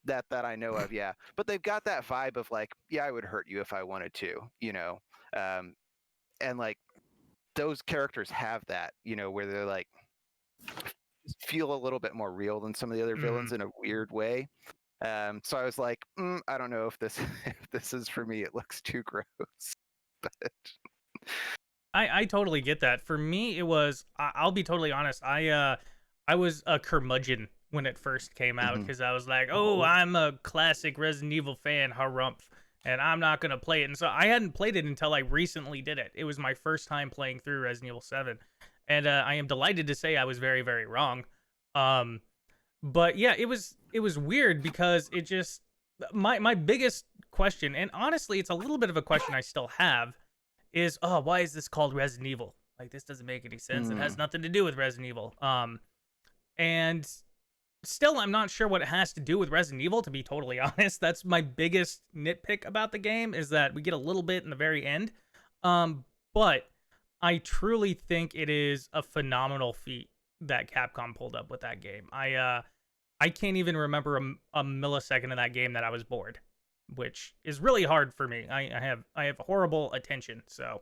that I know of, yeah. But they've got that vibe of like, yeah, I would hurt you if I wanted to, and like those characters have that, where they're like feel a little bit more real than some of the other villains in a weird way. So I was like, I don't know if this if this is for me. It looks too gross. But I totally get that. For me, it was. I'll be totally honest. I was a curmudgeon when it first came out because I was like, oh, I'm a classic Resident Evil fan, harumph, and I'm not gonna play it. And so I hadn't played it until I recently did it. It was my first time playing through Resident Evil 7, and I am delighted to say I was very, very wrong. Um, but yeah, it was weird because it just my biggest question, and honestly, it's a little bit of a question I still have, is why is this called Resident Evil? Like this doesn't make any sense. It has nothing to do with Resident Evil. And still I'm not sure what it has to do with Resident Evil, to be totally honest. That's my biggest nitpick about the game, is that we get a little bit in the very end. But I truly think it is a phenomenal feat that Capcom pulled up with that game. I can't even remember a millisecond of that game that I was bored, which is really hard for me. I have horrible attention, so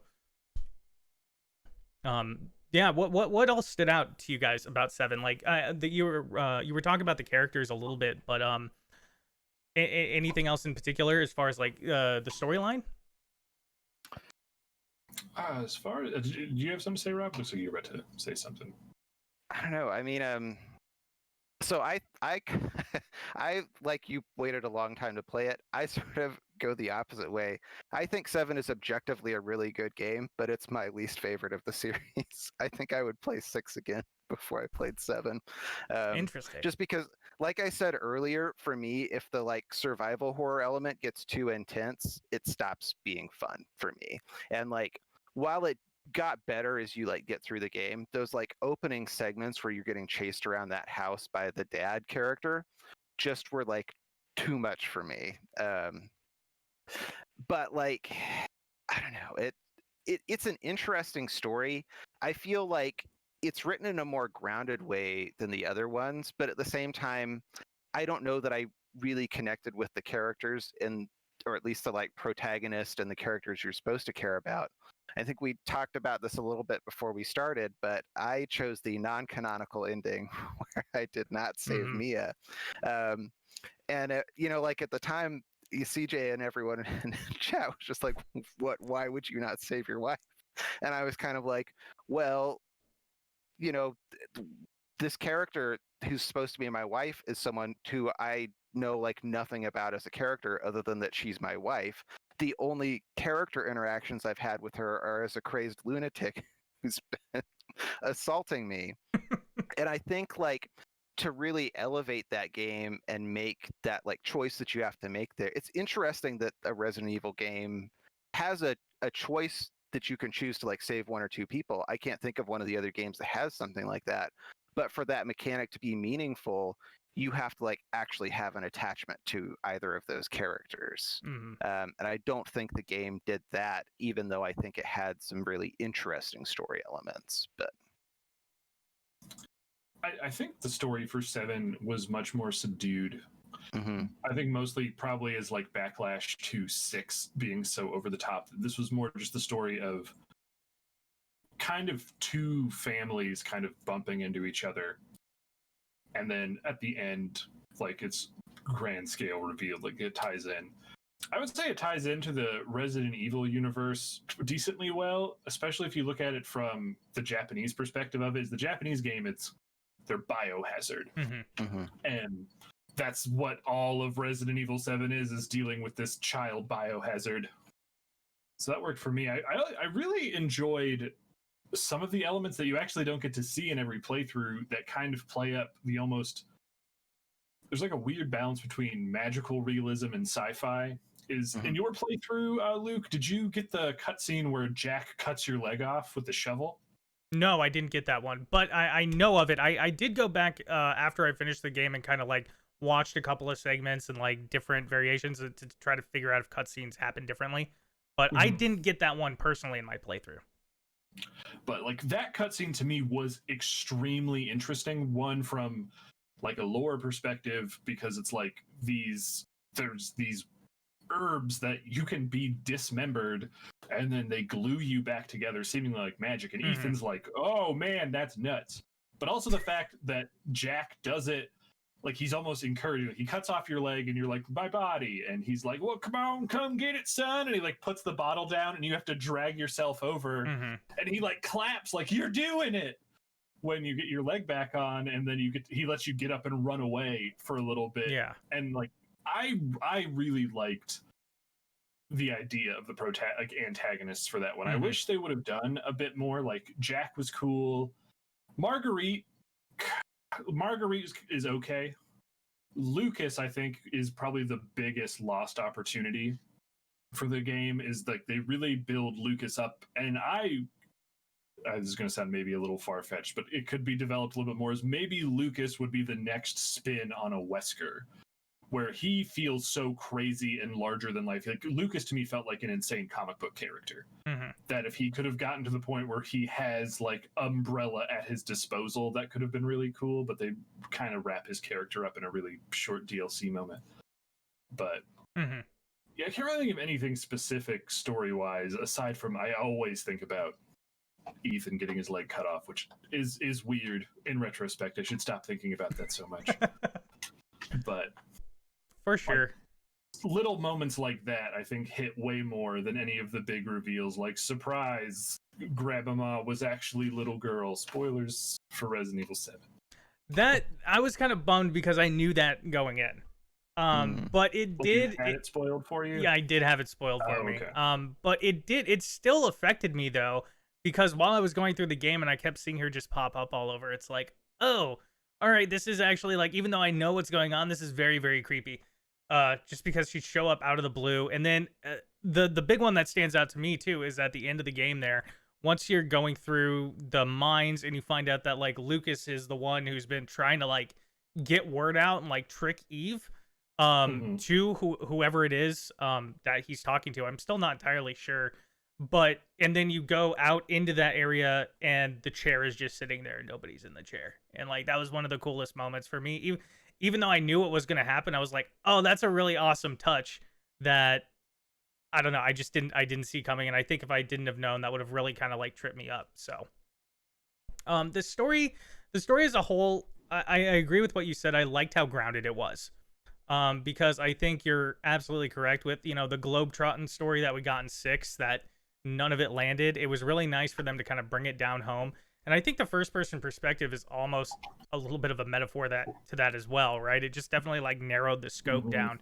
yeah. What else stood out to you guys about 7? Like that you were talking about the characters a little bit, but anything else in particular as far as like the storyline? As far as do you have something to say, Rob? Looks like you're about to say something. I don't know. I mean, so I like you waited a long time to play it. I sort of go the opposite way. I think 7 is objectively a really good game, but it's my least favorite of the series. I think I would play 6 again before I played 7. Interesting. Just because, like I said earlier, for me, if the like survival horror element gets too intense, it stops being fun for me. And like while it got better as you like get through the game, those like opening segments where you're getting chased around that house by the dad character just were like too much for me. But like I don't know, it's an interesting story. I feel like it's written in a more grounded way than the other ones, but at the same time I don't know that I really connected with the characters, or at least the like protagonist and the characters you're supposed to care about. I think we talked about this a little bit before we started, but I chose the non-canonical ending where I did not save Mia. And like at the time, CJ and everyone in chat was just like, "What? Why would you not save your wife?" And I was kind of like, "Well, this character who's supposed to be my wife is someone who I know like nothing about as a character other than that she's my wife. The only character interactions I've had with her are as a crazed lunatic who's been assaulting me." And I think like to really elevate that game and make that like choice that you have to make there, it's interesting that a Resident Evil game has a choice that you can choose to like save one or two people. I can't think of one of the other games that has something like that. But for that mechanic to be meaningful, you have to like actually have an attachment to either of those characters. And I don't think the game did that, even though I think it had some really interesting story elements. But I think the story for 7 was much more subdued. I think mostly probably as like backlash to 6 being so over the top. This was more just the story of kind of two families kind of bumping into each other, and then at the end, like it's grand scale revealed, like it ties in. I would say it ties into the Resident Evil universe decently well, especially if you look at it from the Japanese perspective of it. Is the Japanese game, it's their biohazard. And that's what all of Resident Evil 7 is dealing with this child biohazard. So that worked for me. I really enjoyed some of the elements that you actually don't get to see in every playthrough that kind of play up the almost... There's like a weird balance between magical realism and sci-fi is in your playthrough, Luke, did you get the cutscene where Jack cuts your leg off with the shovel? No, I didn't get that one, but I know of it. I did go back after I finished the game and kind of like watched a couple of segments and like different variations to try to figure out if cutscenes happen differently. But I didn't get that one personally in my playthrough. But like that cutscene to me was extremely interesting. One from like a lore perspective, because it's like there's these herbs that you can be dismembered and then they glue you back together seemingly like magic, and Ethan's like, oh man, that's nuts. But also the fact that Jack does it like he's almost encouraging. He cuts off your leg and you're like, my body, and he's like, well, come on, come get it, son, and he like puts the bottle down and you have to drag yourself over, and he like claps like you're doing it when you get your leg back on, and then he lets you get up and run away for a little bit. Yeah. And like I really liked the idea of the antagonists for that one. I wish they would have done a bit more. Like Jack was cool. Marguerite is okay. Lucas, I think, is probably the biggest lost opportunity for the game. Is like they really build Lucas up, and this is going to sound maybe a little far-fetched, but it could be developed a little bit more, as maybe Lucas would be the next spin on a Wesker, where he feels so crazy and larger than life. Like Lucas to me felt like an insane comic book character. That if he could have gotten to the point where he has like Umbrella at his disposal, that could have been really cool, but they kind of wrap his character up in a really short DLC moment. But yeah, I can't really think of anything specific story-wise, aside from I always think about Ethan getting his leg cut off, which is weird in retrospect. I should stop thinking about that so much. But for sure, like, little moments like that I think hit way more than any of the big reveals, like surprise, Grandmama was actually little girl. Spoilers for Resident Evil 7. That I was kind of bummed because I knew that going in. But it did. You had it spoiled for you? Yeah, I did have it spoiled for me. Okay. But it still affected me though, because while I was going through the game and I kept seeing her just pop up all over, it's like, oh, all right, this is actually like, even though I know what's going on, this is very, very creepy. Just because she'd show up out of the blue. And then the big one that stands out to me too is at the end of the game there, once you're going through the mines and you find out that like Lucas is the one who's been trying to like get word out and like trick Eve to whoever it is that he's talking to. I'm still not entirely sure. But and then you go out into that area and the chair is just sitting there and nobody's in the chair. And like that was one of the coolest moments for me. Even though I knew what was going to happen, I was like, "Oh, that's a really awesome touch that I don't know, I didn't see coming." And I think if I didn't have known, that would have really kind of like tripped me up. So the story as a whole, I agree with what you said. I liked how grounded it was. Because I think you're absolutely correct with, the globetrotting story that we got in 6, that none of it landed. It was really nice for them to kind of bring it down home. And I think the first person perspective is almost a little bit of a metaphor to that as well, right? It just definitely like narrowed the scope down.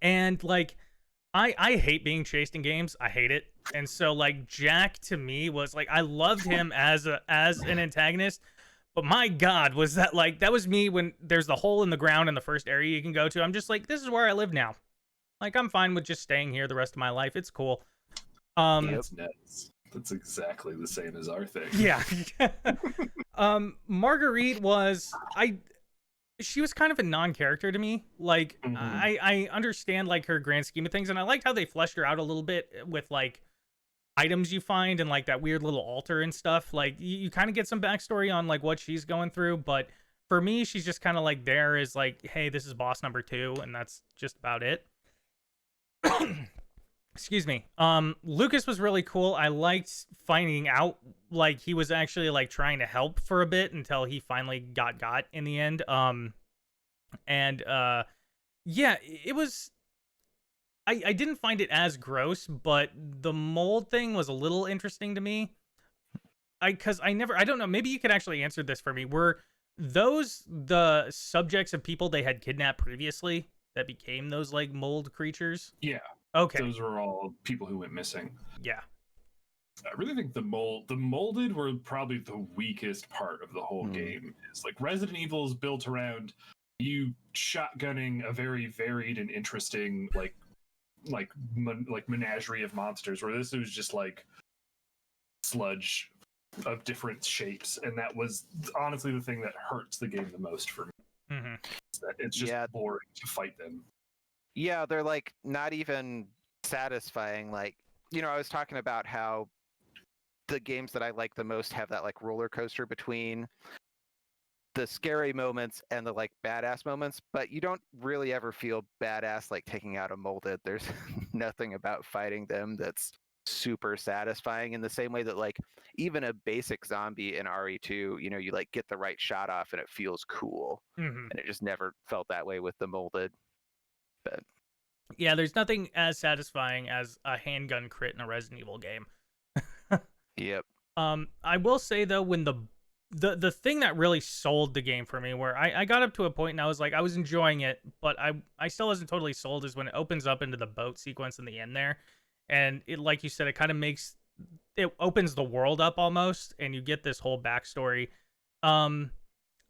And like I hate being chased in games. I hate it. And so like Jack to me was like, I loved him as an antagonist, but my God, was that like, that was me when there's the hole in the ground in the first area you can go to. I'm just like, this is where I live now. Like, I'm fine with just staying here the rest of my life. It's cool. That's nuts. That's exactly the same as our thing. Yeah. Marguerite she was kind of a non-character to me. Like, I understand like her grand scheme of things, and I liked how they fleshed her out a little bit with like items you find and like that weird little altar and stuff. Like, you kind of get some backstory on like what she's going through, but for me, she's just kind of like there is like, hey, this is boss number 2, and that's just about it. Excuse me. Lucas was really cool. I liked finding out like he was actually like trying to help for a bit until he finally got in the end. Yeah, it was. I didn't find it as gross, but the mold thing was a little interesting to me. I don't know. Maybe you could actually answer this for me. Were those the subjects of people they had kidnapped previously that became those like mold creatures? Yeah. Okay. Those were all people who went missing. Yeah. I really think the molded were probably the weakest part of the whole game. Is like Resident Evil is built around you shotgunning a very varied and interesting like menagerie of monsters, where this was just like sludge of different shapes, and that was honestly the thing that hurts the game the most for me. Mm-hmm. It's just boring to fight them. Yeah, they're like not even satisfying. Like, I was talking about how the games that I like the most have that like roller coaster between the scary moments and the like badass moments, but you don't really ever feel badass like taking out a molded. There's nothing about fighting them that's super satisfying in the same way that like even a basic zombie in RE2, you like get the right shot off and it feels cool. Mm-hmm. And it just never felt that way with the molded. But yeah, there's nothing as satisfying as a handgun crit in a Resident Evil game. Yep. I will say though, when the thing that really sold the game for me, where I got up to a point and I was like, I was enjoying it, but I still wasn't totally sold, is when it opens up into the boat sequence in the end there, and it, like you said, it kind of opens the world up almost, and you get this whole backstory.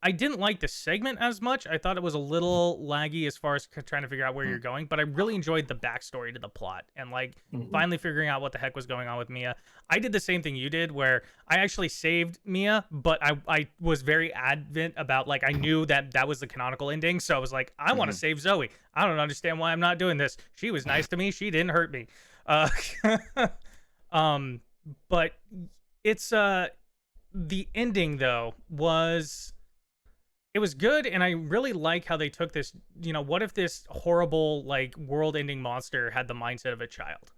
I didn't like the segment as much. I thought it was a little laggy as far as trying to figure out where you're going, but I really enjoyed the backstory to the plot and like finally figuring out what the heck was going on with Mia. I did the same thing you did, where I actually saved Mia, but I was very adamant about, like, I knew that was the canonical ending, so I was like, I want to save Zoe. I don't understand why I'm not doing this. She was nice to me. She didn't hurt me. But it's the ending though was. It was good, and I really like how they took this, what if this horrible, like, world-ending monster had the mindset of a child?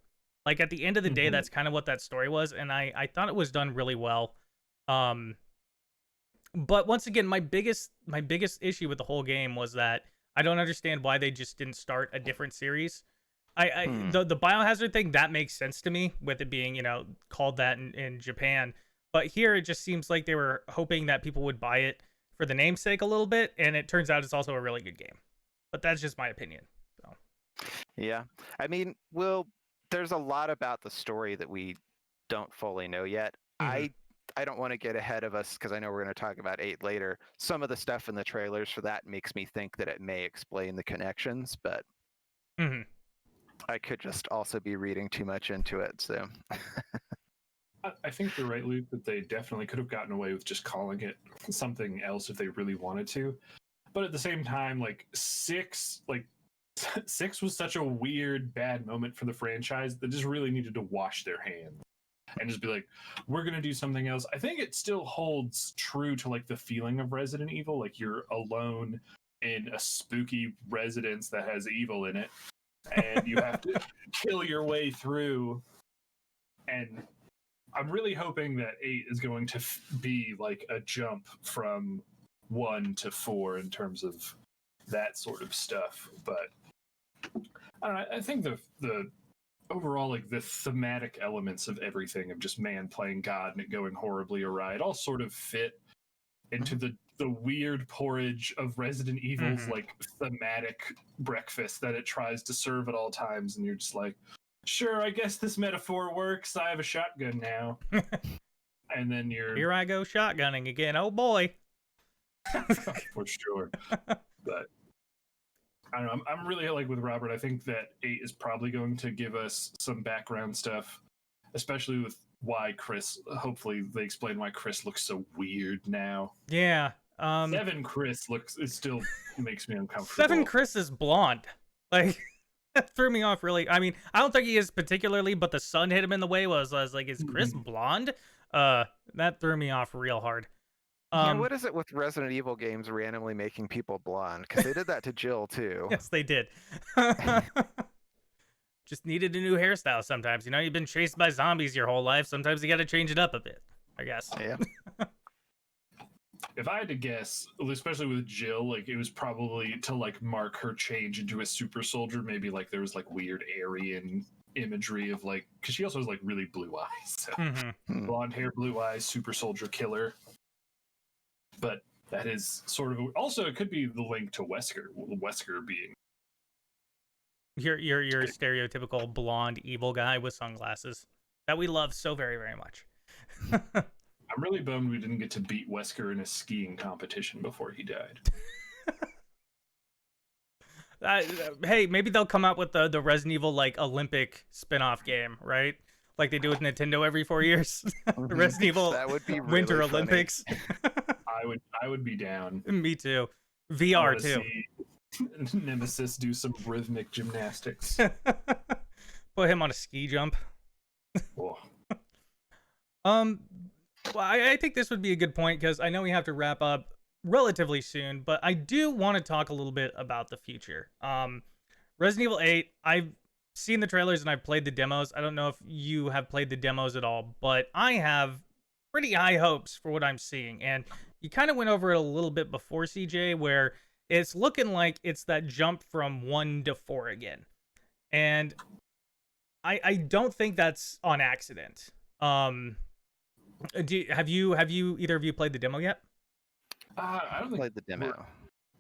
Like, at the end of the day, that's kind of what that story was, and I thought it was done really well. But once again, my biggest issue with the whole game was that I don't understand why they just didn't start a different series. The Biohazard thing, that makes sense to me, with it being, called that in Japan. But here, it just seems like they were hoping that people would buy it for the namesake a little bit, and it turns out it's also a really good game. But that's just my opinion. So. Yeah. I mean, there's a lot about the story that we don't fully know yet. I don't want to get ahead of us because I know we're going to talk about 8 later. Some of the stuff in the trailers for that makes me think that it may explain the connections, but I could just also be reading too much into it. So I think you're right, Luke, that they definitely could have gotten away with just calling it something else if they really wanted to. But at the same time, like 6 was such a weird, bad moment for the franchise that just really needed to wash their hands and just be like, we're going to do something else. I think it still holds true to like the feeling of Resident Evil. Like, you're alone in a spooky residence that has evil in it, and you have to kill your way through. And I'm really hoping that 8 is going to be like a jump from 1 to 4 in terms of that sort of stuff. But I don't know. I think the overall, like, the thematic elements of everything, of just man playing God and it going horribly awry, it all sort of fit into the weird porridge of Resident Evil's like thematic breakfast that it tries to serve at all times, and you're just like, sure, I guess this metaphor works. I have a shotgun now. And then Here I go shotgunning again. Oh boy. For sure. But I don't know. I'm really like with Robert. I think that 8 is probably going to give us some background stuff, especially with why Chris. Hopefully, they explain why Chris looks so weird now. Yeah. 7 Chris it still makes me uncomfortable. 7 Chris is blonde. Like, that threw me off really. I mean, I don't think he is particularly, but the sun hit him in the way. I was like, is Chris blonde? That threw me off real hard. Yeah, what is it with Resident Evil games randomly making people blonde? Because they did that to Jill too. Yes, they did. Just needed a new hairstyle sometimes. You've been chased by zombies your whole life. Sometimes you got to change it up a bit, I guess. Yeah. If I had to guess, especially with Jill, like, it was probably to like mark her change into a super soldier. Maybe like there was like weird Aryan imagery of like, because she also has like really blue eyes. So blonde hair, blue eyes, super soldier killer. But that is sort of also, it could be the link to Wesker. Wesker being your stereotypical blonde evil guy with sunglasses that we love so very, very much. I'm really bummed we didn't get to beat Wesker in a skiing competition before he died. Hey, maybe they'll come out with the Resident Evil like Olympic spin-off game, right? Like they do with Nintendo every 4 years. Resident Evil That would be Winter really funny. Olympics. I would be down. Me too. I VR want to too. see Nemesis do some rhythmic gymnastics. Put him on a ski jump. Oh. Well, I think this would be a good point because I know we have to wrap up relatively soon, but I do want to talk a little bit about the future. Resident Evil 8, I've seen the trailers and I've played the demos. I don't know if you have played the demos at all, but I have pretty high hopes for what I'm seeing. And you kind of went over it a little bit before, CJ, where it's looking like it's that jump from 1 to 4 again. And I don't think that's on accident. Have you either of you played the demo yet? I don't think Played the demo.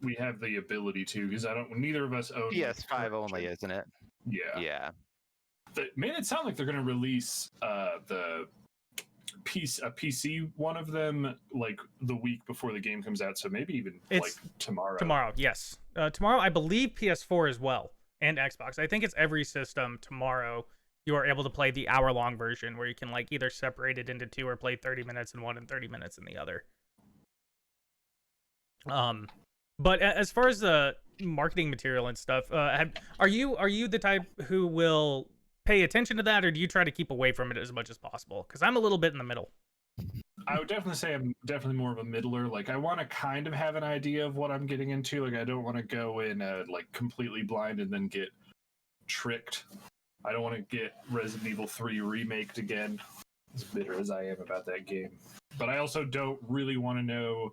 we have the ability to, because neither of us own PS5 only, isn't it? Yeah. Yeah. Man, it sounds like they're going to release the PC one of them like the week before the game comes out, so maybe even like tomorrow. Tomorrow, yes. Tomorrow, I believe PS4 as well, and Xbox. I think it's every system tomorrow. You are able to play the hour-long version where you can like either separate it into 2 or play 30 minutes in one and 30 minutes in the other. But as far as the marketing material and stuff, are you the type who will pay attention to that, or do you try to keep away from it as much as possible? Because I'm a little bit in the middle. I would definitely say I'm definitely more of a middler. Like I want to kind of have an idea of what I'm getting into. Like I don't want to go in like completely blind and then get tricked. I don't want to get Resident Evil 3 remaked again, as bitter as I am about that game. But I also don't really want to know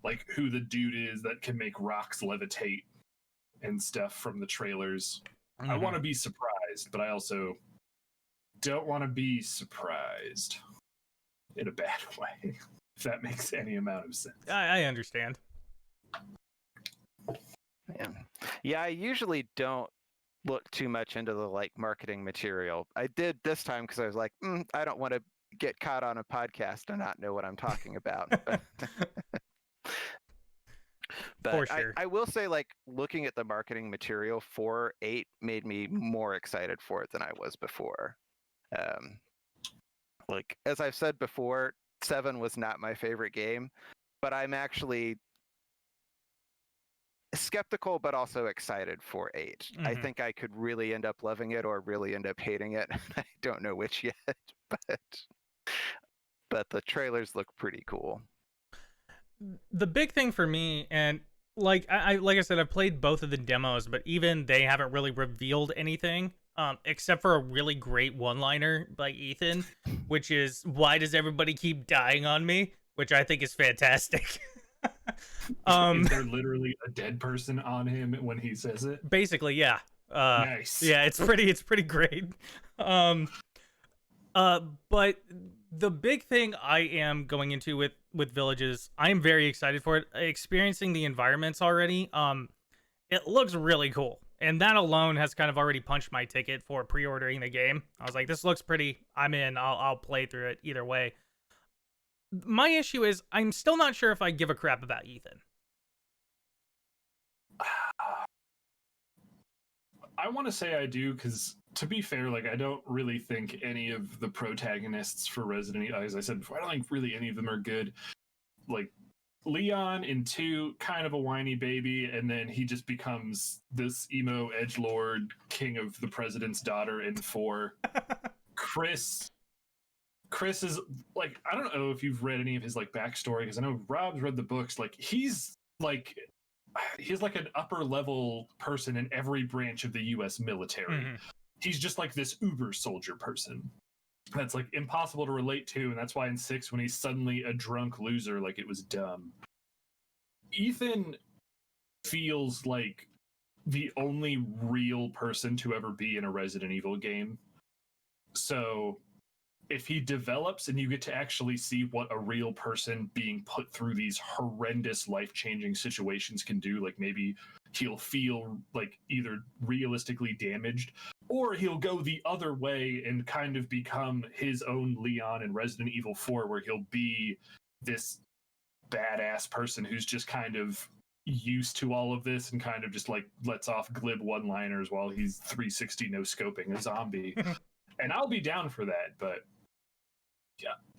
like who the dude is that can make rocks levitate and stuff from the trailers. Mm-hmm. I want to be surprised, but I also don't want to be surprised in a bad way, if that makes any amount of sense. I understand. Yeah, I usually don't look too much into the like marketing material. I did this time because I was like, I don't want to get caught on a podcast and not know what I'm talking about. But for sure. I will say, like, looking at the marketing material for 8 made me more excited for it than I was before. Like, as I've said before, 7 was not my favorite game, but I'm actually skeptical but also excited for 8. Mm-hmm. I think I could really end up loving it or really end up hating it. I don't know which yet, but the trailers look pretty cool. The big thing for me, and like I said, I've played both of the demos, but even they haven't really revealed anything, except for a really great one-liner by Ethan, which is, "Why does everybody keep dying on me?" Which I think is fantastic. Is there literally a dead person on him when he says it? Basically, yeah. Nice. Yeah, it's pretty great. But the big thing I am going into with Villages, I am very excited for it. Experiencing the environments already, it looks really cool. And that alone has kind of already punched my ticket for pre-ordering the game. I was like, this looks pretty. I'm in. I'll play through it either way. My issue is I'm still not sure if I give a crap about Ethan. I want to say I do, because to be fair, like I don't really think any of the protagonists for Resident Evil, as I said before, I don't think really any of them are good. Like Leon in 2, kind of a whiny baby, and then he just becomes this emo edgelord king of the president's daughter in 4. Chris is like, I don't know if you've read any of his like backstory, because I know Rob's read the books. Like he's like an upper level person in every branch of the US military. Mm-hmm. He's just like this uber soldier person that's like impossible to relate to, and that's why in 6 when he's suddenly a drunk loser, like it was dumb. Ethan feels like the only real person to ever be in a Resident Evil game. So if he develops and you get to actually see what a real person being put through these horrendous life-changing situations can do, like maybe he'll feel like either realistically damaged, or he'll go the other way and kind of become his own Leon in Resident Evil 4, where he'll be this badass person who's just kind of used to all of this and kind of just like lets off glib one-liners while he's 360 no scoping a zombie. And I'll be down for that, but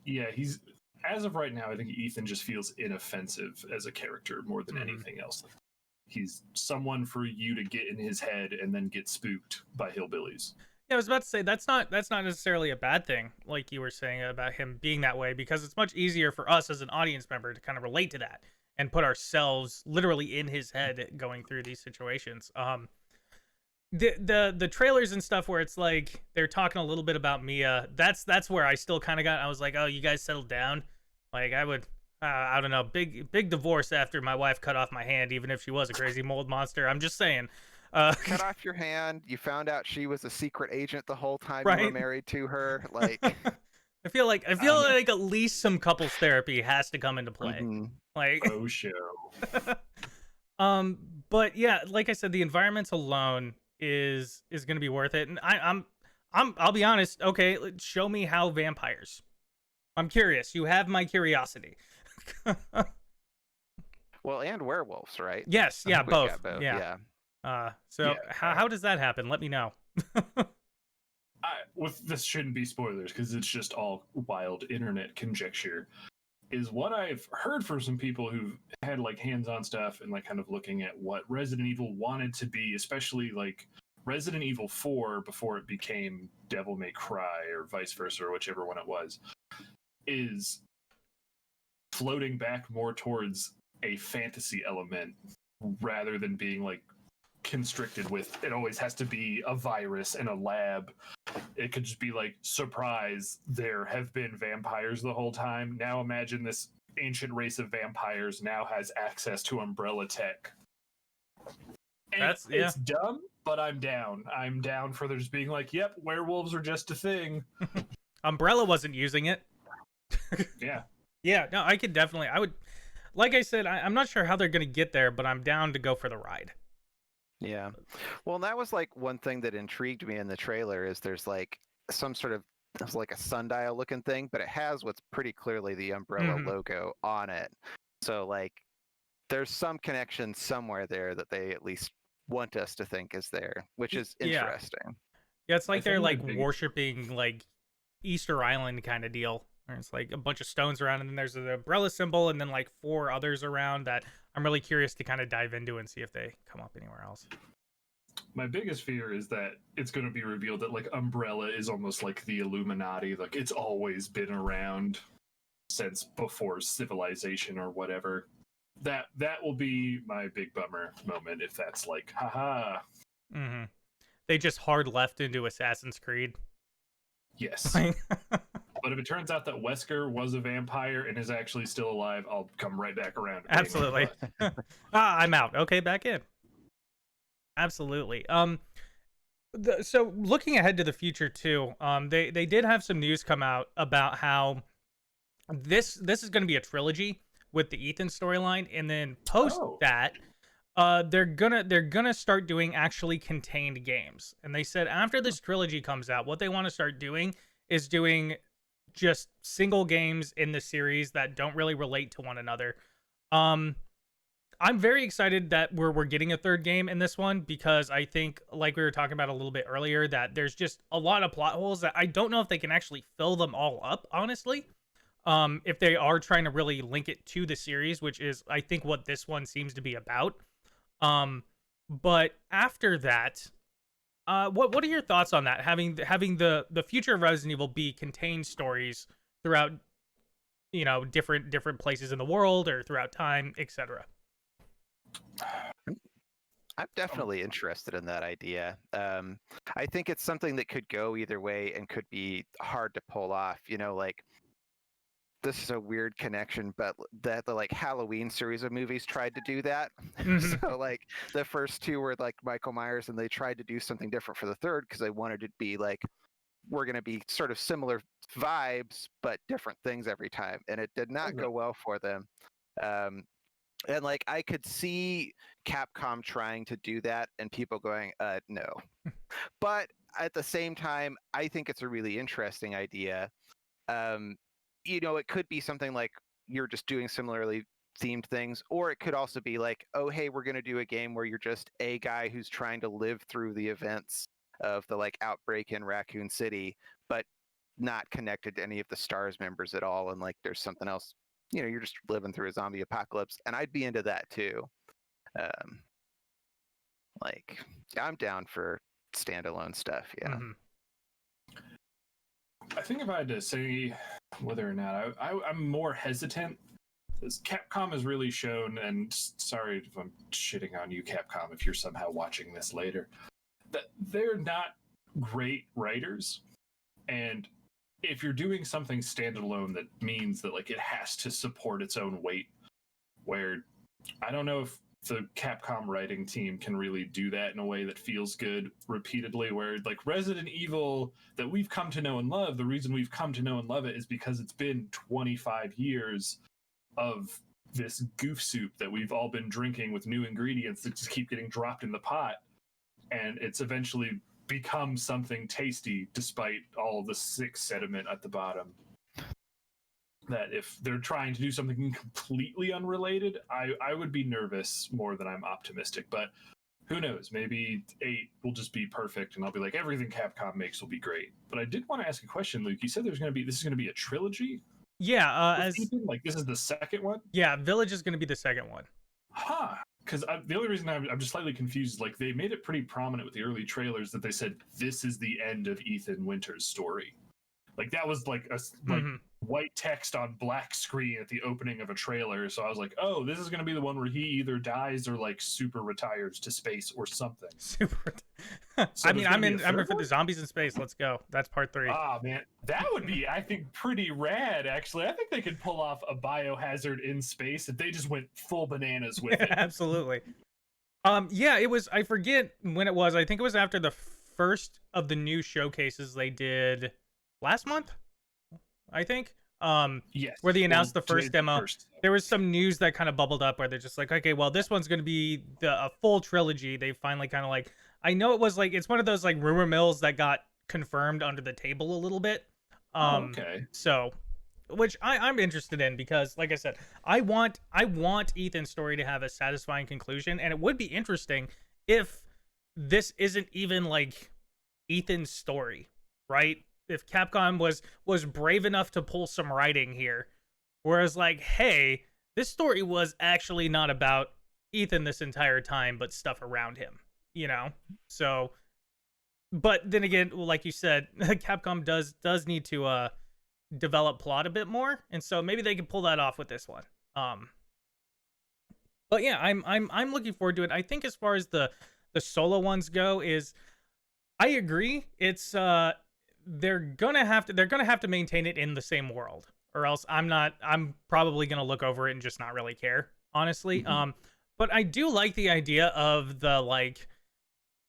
yeah, he's as of right now, I think Ethan just feels inoffensive as a character more than anything else. He's someone for you to get in his head and then get spooked by hillbillies. Yeah, I was about to say that's not necessarily a bad thing, like you were saying about him being that way, because it's much easier for us as an audience member to kind of relate to that and put ourselves literally in his head going through these situations. The trailers and stuff where it's like they're talking a little bit about Mia, that's where I still kind of got. I was like, oh, you guys settled down. Like I would. I don't know, big divorce after my wife cut off my hand, even if she was a crazy mold monster. I'm just saying. Cut off your hand. You found out she was a secret agent the whole time you were Right? married to her. Like, I feel like at least some couples therapy has to come into play. mhm. Like, Oh, show. but yeah, like I said, the environments alone is going to be worth it. And I'll be honest. Okay, show me how vampires. I'm curious. You have my curiosity. Well, and werewolves, right? Yes, I yeah, think we've both. got both. Yeah. Yeah. So Yeah. how does that happen? Let me know. This shouldn't be spoilers because it's just all wild internet conjecture. Is what I've heard from some people who've had like hands-on stuff and like kind of looking at what Resident Evil wanted to be, especially like Resident Evil 4 before it became Devil May Cry or vice versa or whichever one it was, is floating back more towards a fantasy element rather than being like constricted with it always has to be a virus in a lab. It could just be like, surprise, there have been vampires the whole time. Now imagine this ancient race of vampires now has access to Umbrella tech. And it's dumb, but I'm down. I'm down for there just being like, yep, werewolves are just a thing. Umbrella wasn't using it. Yeah. Yeah, no, I could definitely. I would. Like I said, I'm not sure how they're gonna get there, but I'm down to go for the ride. Yeah. Well, and that was like one thing that intrigued me in the trailer is there's like some sort of it's like a sundial looking thing, but it has what's pretty clearly the Umbrella logo on it. So like there's some connection somewhere there that they at least want us to think is there, which is interesting. Yeah, it's like they're like worshiping like Easter Island kind of deal. Where it's like a bunch of stones around, and then there's the umbrella symbol, and then like 4 others around that I'm really curious to kind of dive into and see if they come up anywhere else. My biggest fear is that it's going to be revealed that like Umbrella is almost like the Illuminati, like it's always been around since before civilization or whatever. That will be my big bummer moment if that's like, haha. Mm-hmm. They just hard left into Assassin's Creed. Yes. But if it turns out that Wesker was a vampire and is actually still alive, I'll come right back around. Absolutely. I'm out. Okay, back in. Absolutely. So looking ahead to the future too, they did have some news come out about how this is going to be a trilogy with the Ethan storyline, and then post that, they're gonna start doing actually contained games. And they said after this trilogy comes out, what they want to start doing is doing just single games in the series that don't really relate to one another. I'm very excited that we're getting a third game in this one, because I think, like we were talking about a little bit earlier, that there's just a lot of plot holes that I don't know if they can actually fill them all up, honestly. If they are trying to really link it to the series, which is, I think, what this one seems to be about. But after that, what are your thoughts on that? Having the future of Resident Evil be contained stories throughout, different places in the world or throughout time, etc. I'm definitely interested in that idea. I think it's something that could go either way and could be hard to pull off. Like, this is a weird connection, but the like Halloween series of movies tried to do that. So like the first 2 were like Michael Myers, and they tried to do something different for the third because they wanted it to be like, we're going to be sort of similar vibes but different things every time, and it did not go well for them. And like I could see Capcom trying to do that and people going, no. But at the same time, I think it's a really interesting idea. It could be something like you're just doing similarly themed things, or it could also be like, oh hey, we're going to do a game where you're just a guy who's trying to live through the events of the like outbreak in Raccoon City, but not connected to any of the stars members at all, and like there's something else, you're just living through a zombie apocalypse, and I'd be into that too. Like I'm down for standalone stuff. Yeah. Mhm. I think if I had to say whether or not I'm more hesitant, because Capcom has really shown, and sorry if I'm shitting on you, Capcom, if you're somehow watching this later, that they're not great writers. And if you're doing something standalone, that means that like it has to support its own weight. Where I don't know if the Capcom writing team can really do that in a way that feels good repeatedly, where like Resident Evil that we've come to know and love, the reason we've come to know and love it is because it's been 25 years of this goof soup that we've all been drinking with new ingredients that just keep getting dropped in the pot, and it's eventually become something tasty despite all the sick sediment at the bottom. That if they're trying to do something completely unrelated, I would be nervous more than I'm optimistic. But who knows? Maybe 8 will just be perfect, and I'll be like, everything Capcom makes will be great. But I did want to ask a question, Luke. You said this is going to be a trilogy. Yeah, like this is the second one. Yeah, Village is going to be the second one. Huh? Because the only reason I'm just slightly confused is like they made it pretty prominent with the early trailers that they said this is the end of Ethan Winter's story. Like that was like a white text on black screen at the opening of a trailer. So I was like, oh, this is going to be the one where he either dies or like super retires to space or something. Super. So I mean, I'm in for one? the zombies in space. Let's go. That's part 3. Ah, man, that would be, I think, pretty rad. Actually, I think they could pull off a biohazard in space if they just went full bananas with it. Absolutely. Yeah, it was. I forget when it was. I think it was after the first of the new showcases they did last month, I think. Yes. Where they announced the first demo. First. There was some news that kind of bubbled up where they're just like, okay, well, this one's going to be a full trilogy. They finally kind of like, I know it was like, it's one of those like rumor mills that got confirmed under the table a little bit. Okay. So, which I'm interested in because, like I said, I want Ethan's story to have a satisfying conclusion, and it would be interesting if this isn't even like Ethan's story, right? If Capcom was brave enough to pull some writing here, whereas like, hey, this story was actually not about Ethan this entire time, but stuff around him, So, but then again, like you said, Capcom does need to develop plot a bit more, and so maybe they can pull that off with this one. But yeah, I'm looking forward to it. I think as far as the solo ones go, is I agree. It's they're gonna have to maintain it in the same world, or else I'm probably gonna look over it and just not really care, honestly. But I do like the idea of the like,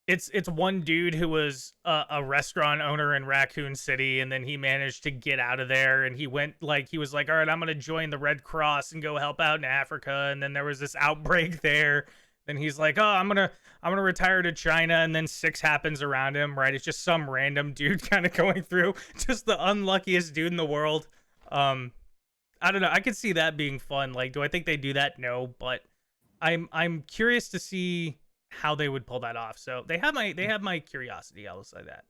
it's one dude who was a restaurant owner in Raccoon City, and then he managed to get out of there, and he went like, he was like, all right, I'm gonna join the Red Cross and go help out in Africa, and then there was this outbreak there. Then he's like, oh, I'm gonna retire to China, and then 6 happens around him, right? It's just some random dude kind of going through, just the unluckiest dude in the world. I don't know. I could see that being fun. Like, do I think they do that? No, but I'm curious to see how they would pull that off. So they have my curiosity. I will say that.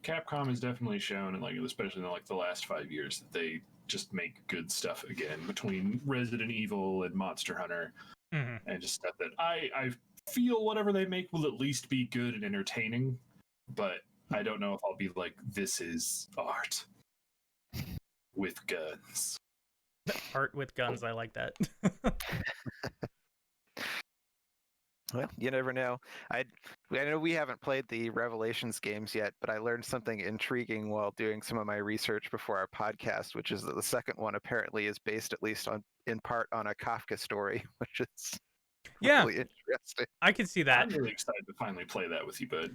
Capcom has definitely shown, and like especially in like the last 5 years, that they just make good stuff again between Resident Evil and Monster Hunter. And just stuff that I feel whatever they make will at least be good and entertaining, but I don't know if I'll be like, this is art with guns. Art with guns, I like that. Well, you never know. I know we haven't played the Revelations games yet, but I learned something intriguing while doing some of my research before our podcast, which is that the second one apparently is based at least in part on a Kafka story, which is really interesting. I can see that. I'm really excited to finally play that with you, bud.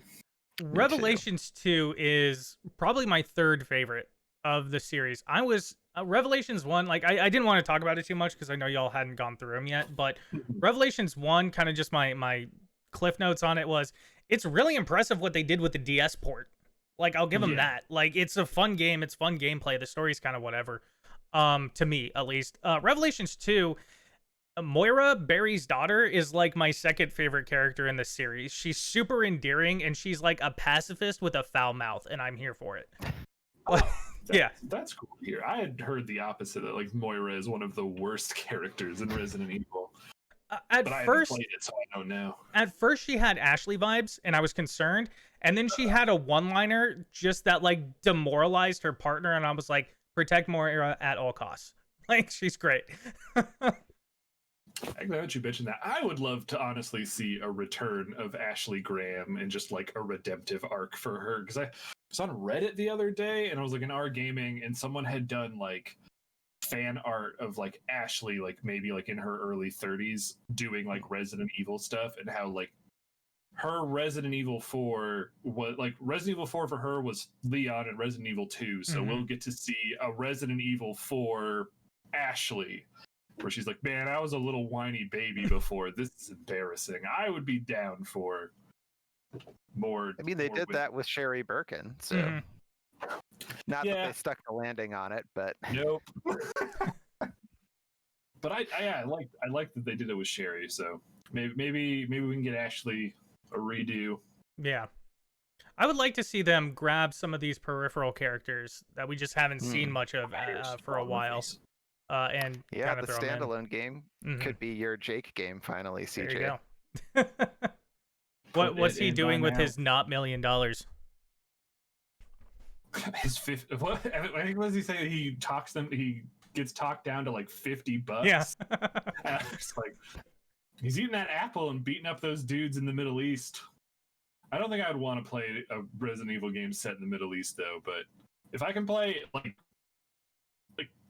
Revelations 2 is probably my third favorite of the series. I was Revelations 1, like I didn't want to talk about it too much because I know y'all hadn't gone through them yet, but Revelations 1, kind of just my cliff notes on it was, it's really impressive what they did with the DS port. Like, I'll give them that. Like, it's a fun game, it's fun gameplay, the story's kind of whatever. To me at least. Revelations 2, Moira, Barry's daughter, is like my second favorite character in the series. She's super endearing, and she's like a pacifist with a foul mouth, and I'm here for it. Oh, Yeah. That's cool to hear. I had heard the opposite, that like Moira is one of the worst characters in Resident Evil. At But I haven't first, played it, so I don't know. at first she had Ashley vibes, and I was concerned. And then she had a one-liner just that like demoralized her partner, and I was like, protect Moira at all costs. Like, she's great. I'm glad you mentioned that. I would love to honestly see a return of Ashley Graham and just like a redemptive arc for her. Because I was on Reddit the other day and I was like in R Gaming, and someone had done like fan art of like Ashley, like maybe like in her early 30s, doing like Resident Evil stuff, and how like her Resident Evil 4 was like Resident Evil 4 for her was Leon and Resident Evil 2. So we'll get to see a Resident Evil 4 Ashley, where she's like, man, I was a little whiny baby before. This is embarrassing. I would be down for more. I mean, they more did that with Sherry Birkin, so not that they stuck the landing on it, but nope. But I like that they did it with Sherry. So maybe we can get Ashley a redo. Yeah. I would like to see them grab some of these peripheral characters that we just haven't seen much of for a while. And yeah, kinda the throw 'em in. standalone game could be your Jake game finally, CJ. There you go. What's he doing with his not $1 million? His what? I think, what does he say? He gets talked down to like $50. Yeah. It's like, he's eating that apple and beating up those dudes in the Middle East. I don't think I would want to play a Resident Evil game set in the Middle East though, but if I can play like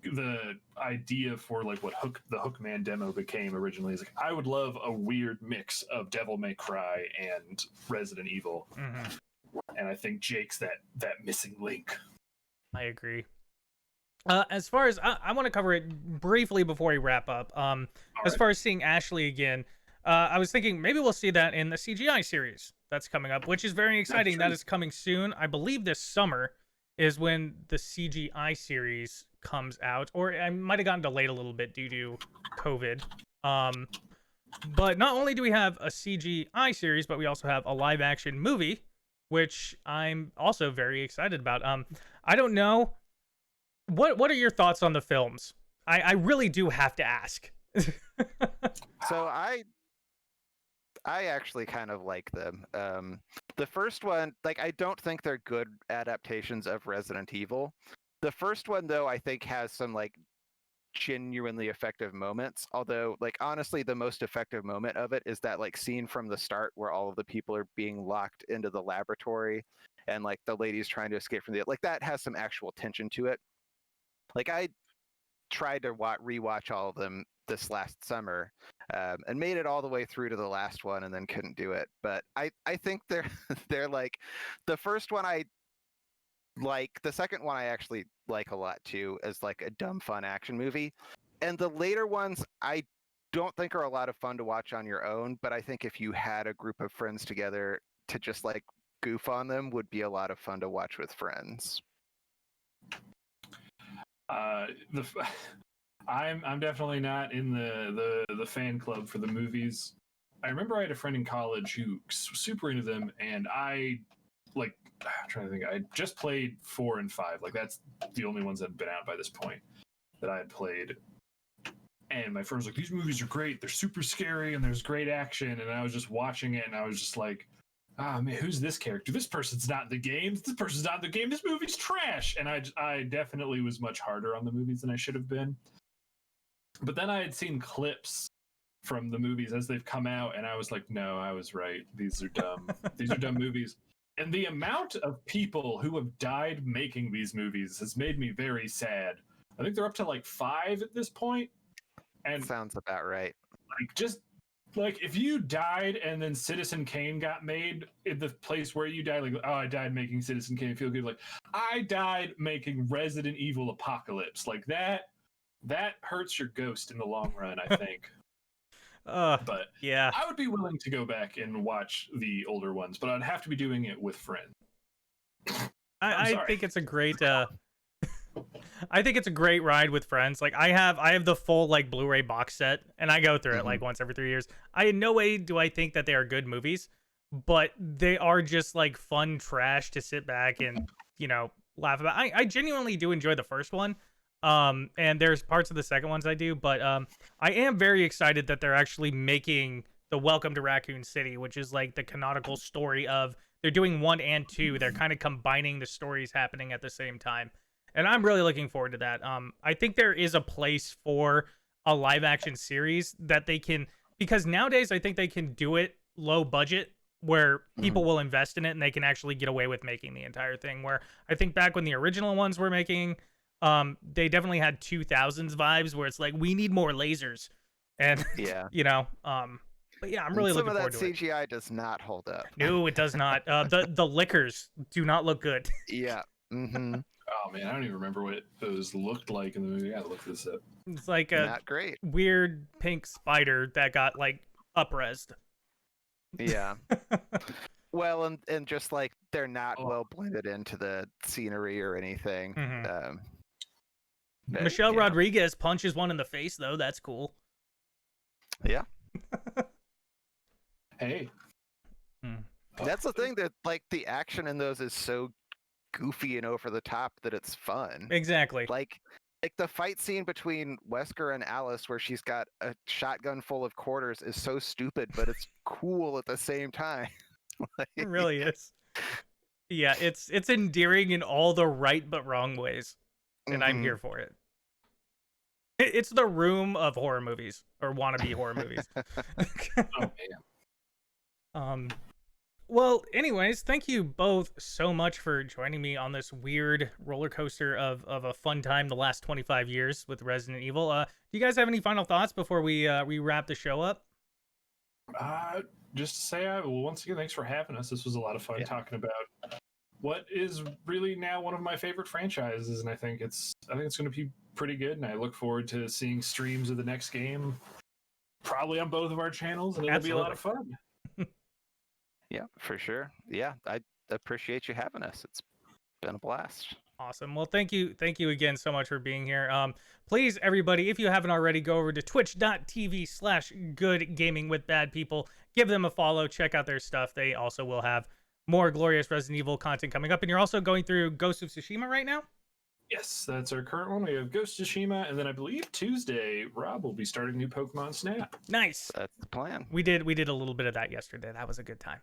the idea for like what the Hookman demo became originally is like, I would love a weird mix of Devil May Cry and Resident Evil. And I think Jake's that missing link. I agree. As far as I want to cover it briefly before we wrap up. As far as seeing Ashley again, I was thinking maybe we'll see that in the CGI series that's coming up, which is very exciting. That is coming soon. I believe this summer is when the CGI series comes out, or I might have gotten delayed a little bit due to COVID. But not only do we have a CGI series, but we also have a live action movie, which I'm also very excited about. I don't know. What are your thoughts on the films? I really do have to ask. So I actually kind of like them. The first one, like, I don't think they're good adaptations of Resident Evil. The first one, though, I think has some like genuinely effective moments. Although, like, honestly, the most effective moment of it is that like scene from the start where all of the people are being locked into the laboratory, and like the lady's trying to escape from the like that has some actual tension to it. Like, I tried to rewatch all of them this last summer, and made it all the way through to the last one and then couldn't do it. But I think they're like, the first one I like, the second one I actually like a lot too, as like a dumb fun action movie. And the later ones I don't think are a lot of fun to watch on your own, but I think if you had a group of friends together to just like goof on them would be a lot of fun to watch with friends. I'm definitely not in the fan club for the movies. I remember I had a friend in college who was super into them, and I'm trying to think. I just played 4 and 5. Like, that's the only ones that have been out by this point that I had played. And my friend was like, "These movies are great. They're super scary, and there's great action." And I was just watching it, and I was just like, "Ah, man, who's this character? This person's not in the game. This person's not in the game. This movie's trash." And I definitely was much harder on the movies than I should have been. But then I had seen clips from the movies as they've come out, and I was like, no, I was right. These are dumb. These are dumb movies. And the amount of people who have died making these movies has made me very sad. I think they're up to like 5 at this point. And sounds about right. Like, just like, if you died and then Citizen Kane got made in the place where you died, like, oh, I died making Citizen Kane feel good. Like, I died making Resident Evil Apocalypse. Like, that hurts your ghost in the long run, I think. But yeah, I would be willing to go back and watch the older ones, but I'd have to be doing it with friends. I think it's a great I think it's a great ride with friends. Like I have the full like Blu-ray box set, and I go through it like once every 3 years. I in no way do I think that they are good movies, but they are just like fun trash to sit back and laugh about. I genuinely do enjoy the first one, and there's parts of the second ones I do, but I am very excited that they're actually making the Welcome to Raccoon City, which is like the canonical story of they're doing 1 and 2. They're kind of combining the stories happening at the same time. And I'm really looking forward to that. I think there is a place for a live action series that they can, because nowadays I think they can do it low budget where people will invest in it and they can actually get away with making the entire thing. Where I think back when the original ones were making, they definitely had 2000s vibes where it's like, we need more lasers. And, Yeah. But yeah, I'm really looking forward to it. Some of that CGI does not hold up. No, it does not. The lickers do not look good. Yeah. Mm-hmm. Oh man, I don't even remember what those looked like in the movie. I gotta look this up. It's like a Not great. weird pink spider that got like upresed. Yeah. Well, and just like they're not well blended into the scenery or anything. But, Michelle Rodriguez punches one in the face though. That's cool. Yeah. Hey. That's the thing, that like the action in those is so goofy and over the top that it's fun. Exactly. Like the fight scene between Wesker and Alice where she's got a shotgun full of quarters is so stupid, but it's cool at the same time. It really is. Yeah, it's endearing in all the right but wrong ways. And I'm here for it. It's the Room of horror movies, or wannabe horror movies. Oh man. Well, anyways, thank you both so much for joining me on this weird roller coaster of a fun time the last 25 years with Resident Evil. Do you guys have any final thoughts before we wrap the show up? Just to say, well, once again, thanks for having us. This was a lot of fun talking about what is really now one of my favorite franchises, and I think it's going to be pretty good. And I look forward to seeing streams of the next game, probably on both of our channels, and it'll be a lot of fun. Yeah, for sure. Yeah, I appreciate you having us. It's been a blast. Awesome. Well, thank you again so much for being here. Please, everybody, if you haven't already, go over to twitch.tv/goodgamingwithbadpeople. Give them a follow. Check out their stuff. They also will have more glorious Resident Evil content coming up. And you're also going through Ghost of Tsushima right now? Yes, that's our current one. We have Ghost of Tsushima, and then I believe Tuesday, Rob will be starting new Pokemon Snap. Nice. That's the plan. We did a little bit of that yesterday. That was a good time.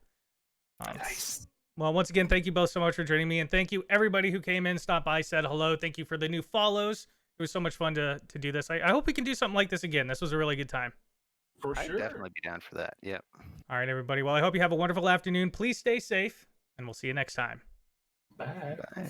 Nice. Well, once again, thank you both so much for joining me, and thank you everybody who came in, stopped by, said hello. Thank you for the new follows. It was so much fun to do this. I hope we can do something like this again. This was a really good time. For sure. I'd definitely be down for that. Yep. All right, everybody. Well, I hope you have a wonderful afternoon. Please stay safe, and we'll see you next time. Bye. Bye.